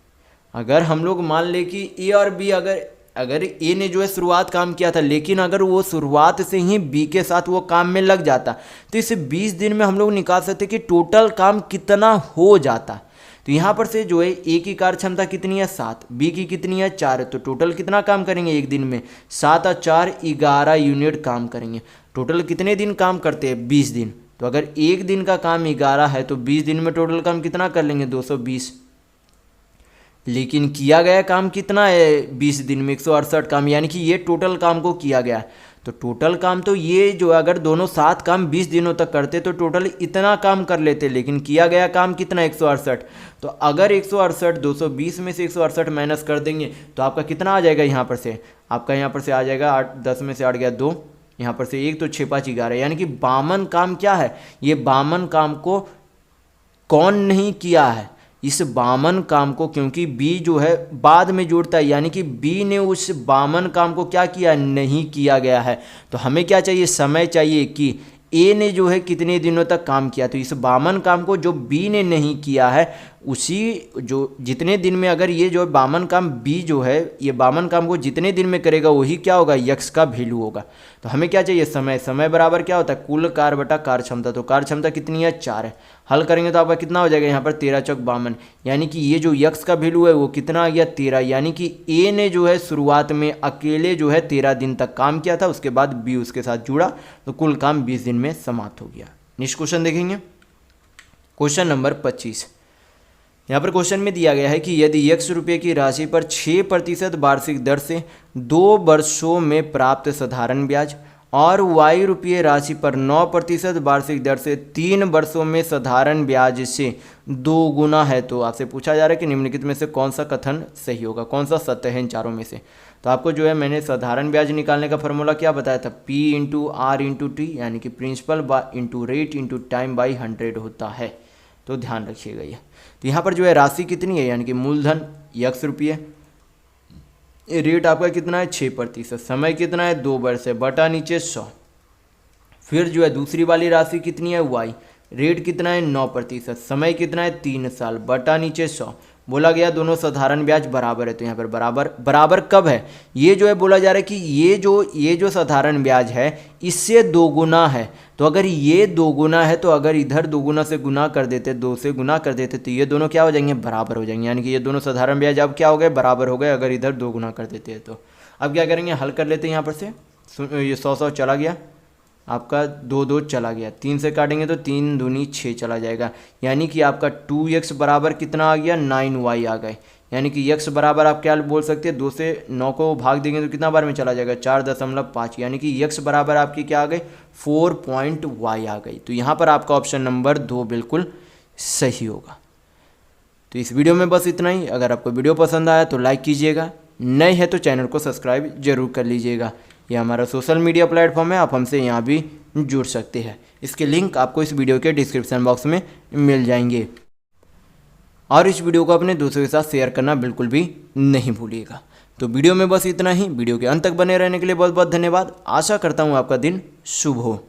अगर हम लोग मान ले कि ए और बी अगर ए ने जो है शुरुआत काम किया था, लेकिन अगर वो शुरुआत से ही बी के साथ वो काम में लग जाता, तो इसे 20 दिन में हम लोग निकाल सकते कि टोटल काम कितना हो जाता। तो यहाँ पर से जो है ए की कार्य क्षमता कितनी है, 7, बी की कितनी है, 4। तो टोटल कितना काम करेंगे एक दिन में, 7 और 4 11 यूनिट काम करेंगे। टोटल कितने दिन काम करते हैं, 20 दिन। तो अगर एक दिन का काम 11 है तो 20 दिन में टोटल काम कितना कर लेंगे, 220। लेकिन किया गया काम कितना है 20 दिन में, 168 काम, यानी कि ये टोटल काम को किया गया। तो टोटल काम तो ये जो अगर दोनों साथ काम 20 दिनों तक करते तो टोटल इतना काम कर लेते, लेकिन किया गया काम कितना 168। तो अगर 168 220 में से 168 माइनस कर देंगे तो आपका कितना आ जाएगा यहाँ पर से, आपका यहाँ पर से आ जाएगा 8, 10 में से 8 गया 2, यहाँ पर से 1 तो 6 5 11, यानी कि 52 काम क्या है, ये 52 काम को कौन नहीं किया है, इस 52 काम को, क्योंकि बी जो है बाद में जोड़ता है, यानी कि बी ने उस 52 काम को क्या किया, नहीं किया गया है। तो हमें क्या चाहिए, समय चाहिए कि ए ने जो है कितने दिनों तक काम किया। तो इस 52 काम को जो बी ने नहीं किया है, उसी जो जितने दिन में, अगर ये जो 52 काम बी जो है ये 52 काम को जितने दिन में करेगा वही क्या होगा, यक्स का वैल्यू होगा। तो हमें क्या चाहिए, समय। समय बराबर क्या होता है, कुल कार्य बटा कार्य क्षमता। तो कार्य क्षमता कितनी है, 4 है। हल करेंगे तो आपका कितना हो जाएगा, यहाँ पर 13 चौक 52, यानी कि ये जो यक्स का वैल्यू है वो कितना आ गया, 13। यानी कि ए ने जो है शुरुआत में अकेले जो है 13 दिन तक काम किया था, उसके बाद बी उसके साथ जुड़ा, तो कुल काम 20 दिन में समाप्त हो गया। नेक्स्ट क्वेश्चन देखेंगे, क्वेश्चन नंबर 25। यहाँ पर क्वेश्चन में दिया गया है कि यदि x रुपये की राशि पर 6% वार्षिक दर से 2 वर्षों में प्राप्त साधारण ब्याज और y रुपये राशि पर 9% वार्षिक दर से 3 वर्षों में साधारण ब्याज से 2 गुना है, तो आपसे पूछा जा रहा है कि निम्नलिखित में से कौन सा कथन सही होगा, कौन सा सत्य है इन चारों में से। तो आपको जो है मैंने साधारण ब्याज निकालने का फॉर्मूला क्या बताया था, P into R into T, यानी कि principal into rate into time by 100 होता है। तो ध्यान रखिएगा ये। तो यहाँ पर जो है राशि कितनी है, यानी कि मूलधन x रुपये, रेट आपका कितना है 6%, समय कितना है 2 वर्ष है, बटा नीचे 100। फिर जो है दूसरी वाली राशि कितनी है y, रेट कितना है 9%, समय कितना है 3 साल, बटा नीचे 100। बोला गया दोनों साधारण ब्याज बराबर है, तो यहाँ पर बराबर बराबर कब है, ये जो है बोला जा रहा है कि ये जो साधारण ब्याज है इससे 2 गुना है। तो अगर ये 2 गुना है तो अगर इधर 2 गुना से गुना कर देते, 2 से गुना कर देते, तो ये दोनों क्या हो जाएंगे, बराबर हो जाएंगे। यानी कि ये दोनों साधारण ब्याज अब क्या हो गए, बराबर हो गए, अगर इधर 2 गुना कर देते हैं तो। अब क्या करेंगे, हल कर लेते हैं। यहाँ पर से ये 100 चला गया, आपका 2 चला गया, 3 से काटेंगे तो 3 दूनी 6 चला जाएगा, यानी कि आपका 2x बराबर कितना आ गया, 9y आ गए। यानी कि x बराबर आप क्या बोल सकते हैं, 2 से 9 को भाग देंगे तो कितना बार में चला जाएगा, 4.5, यानी कि x बराबर आपकी क्या आ गई, 4.y आ गई। तो यहाँ पर आपका ऑप्शन नंबर 2 बिल्कुल सही होगा। तो इस वीडियो में बस इतना ही। अगर आपको वीडियो पसंद आया तो लाइक कीजिएगा, नए है तो चैनल को सब्सक्राइब जरूर कर लीजिएगा। यह हमारा सोशल मीडिया प्लेटफॉर्म है, आप हमसे यहाँ भी जुड़ सकते हैं। इसके लिंक आपको इस वीडियो के डिस्क्रिप्शन बॉक्स में मिल जाएंगे। और इस वीडियो को अपने दोस्तों के साथ शेयर करना बिल्कुल भी नहीं भूलिएगा। तो वीडियो में बस इतना ही। वीडियो के अंत तक बने रहने के लिए बहुत बहुत धन्यवाद। आशा करता हूँ आपका दिन शुभ हो।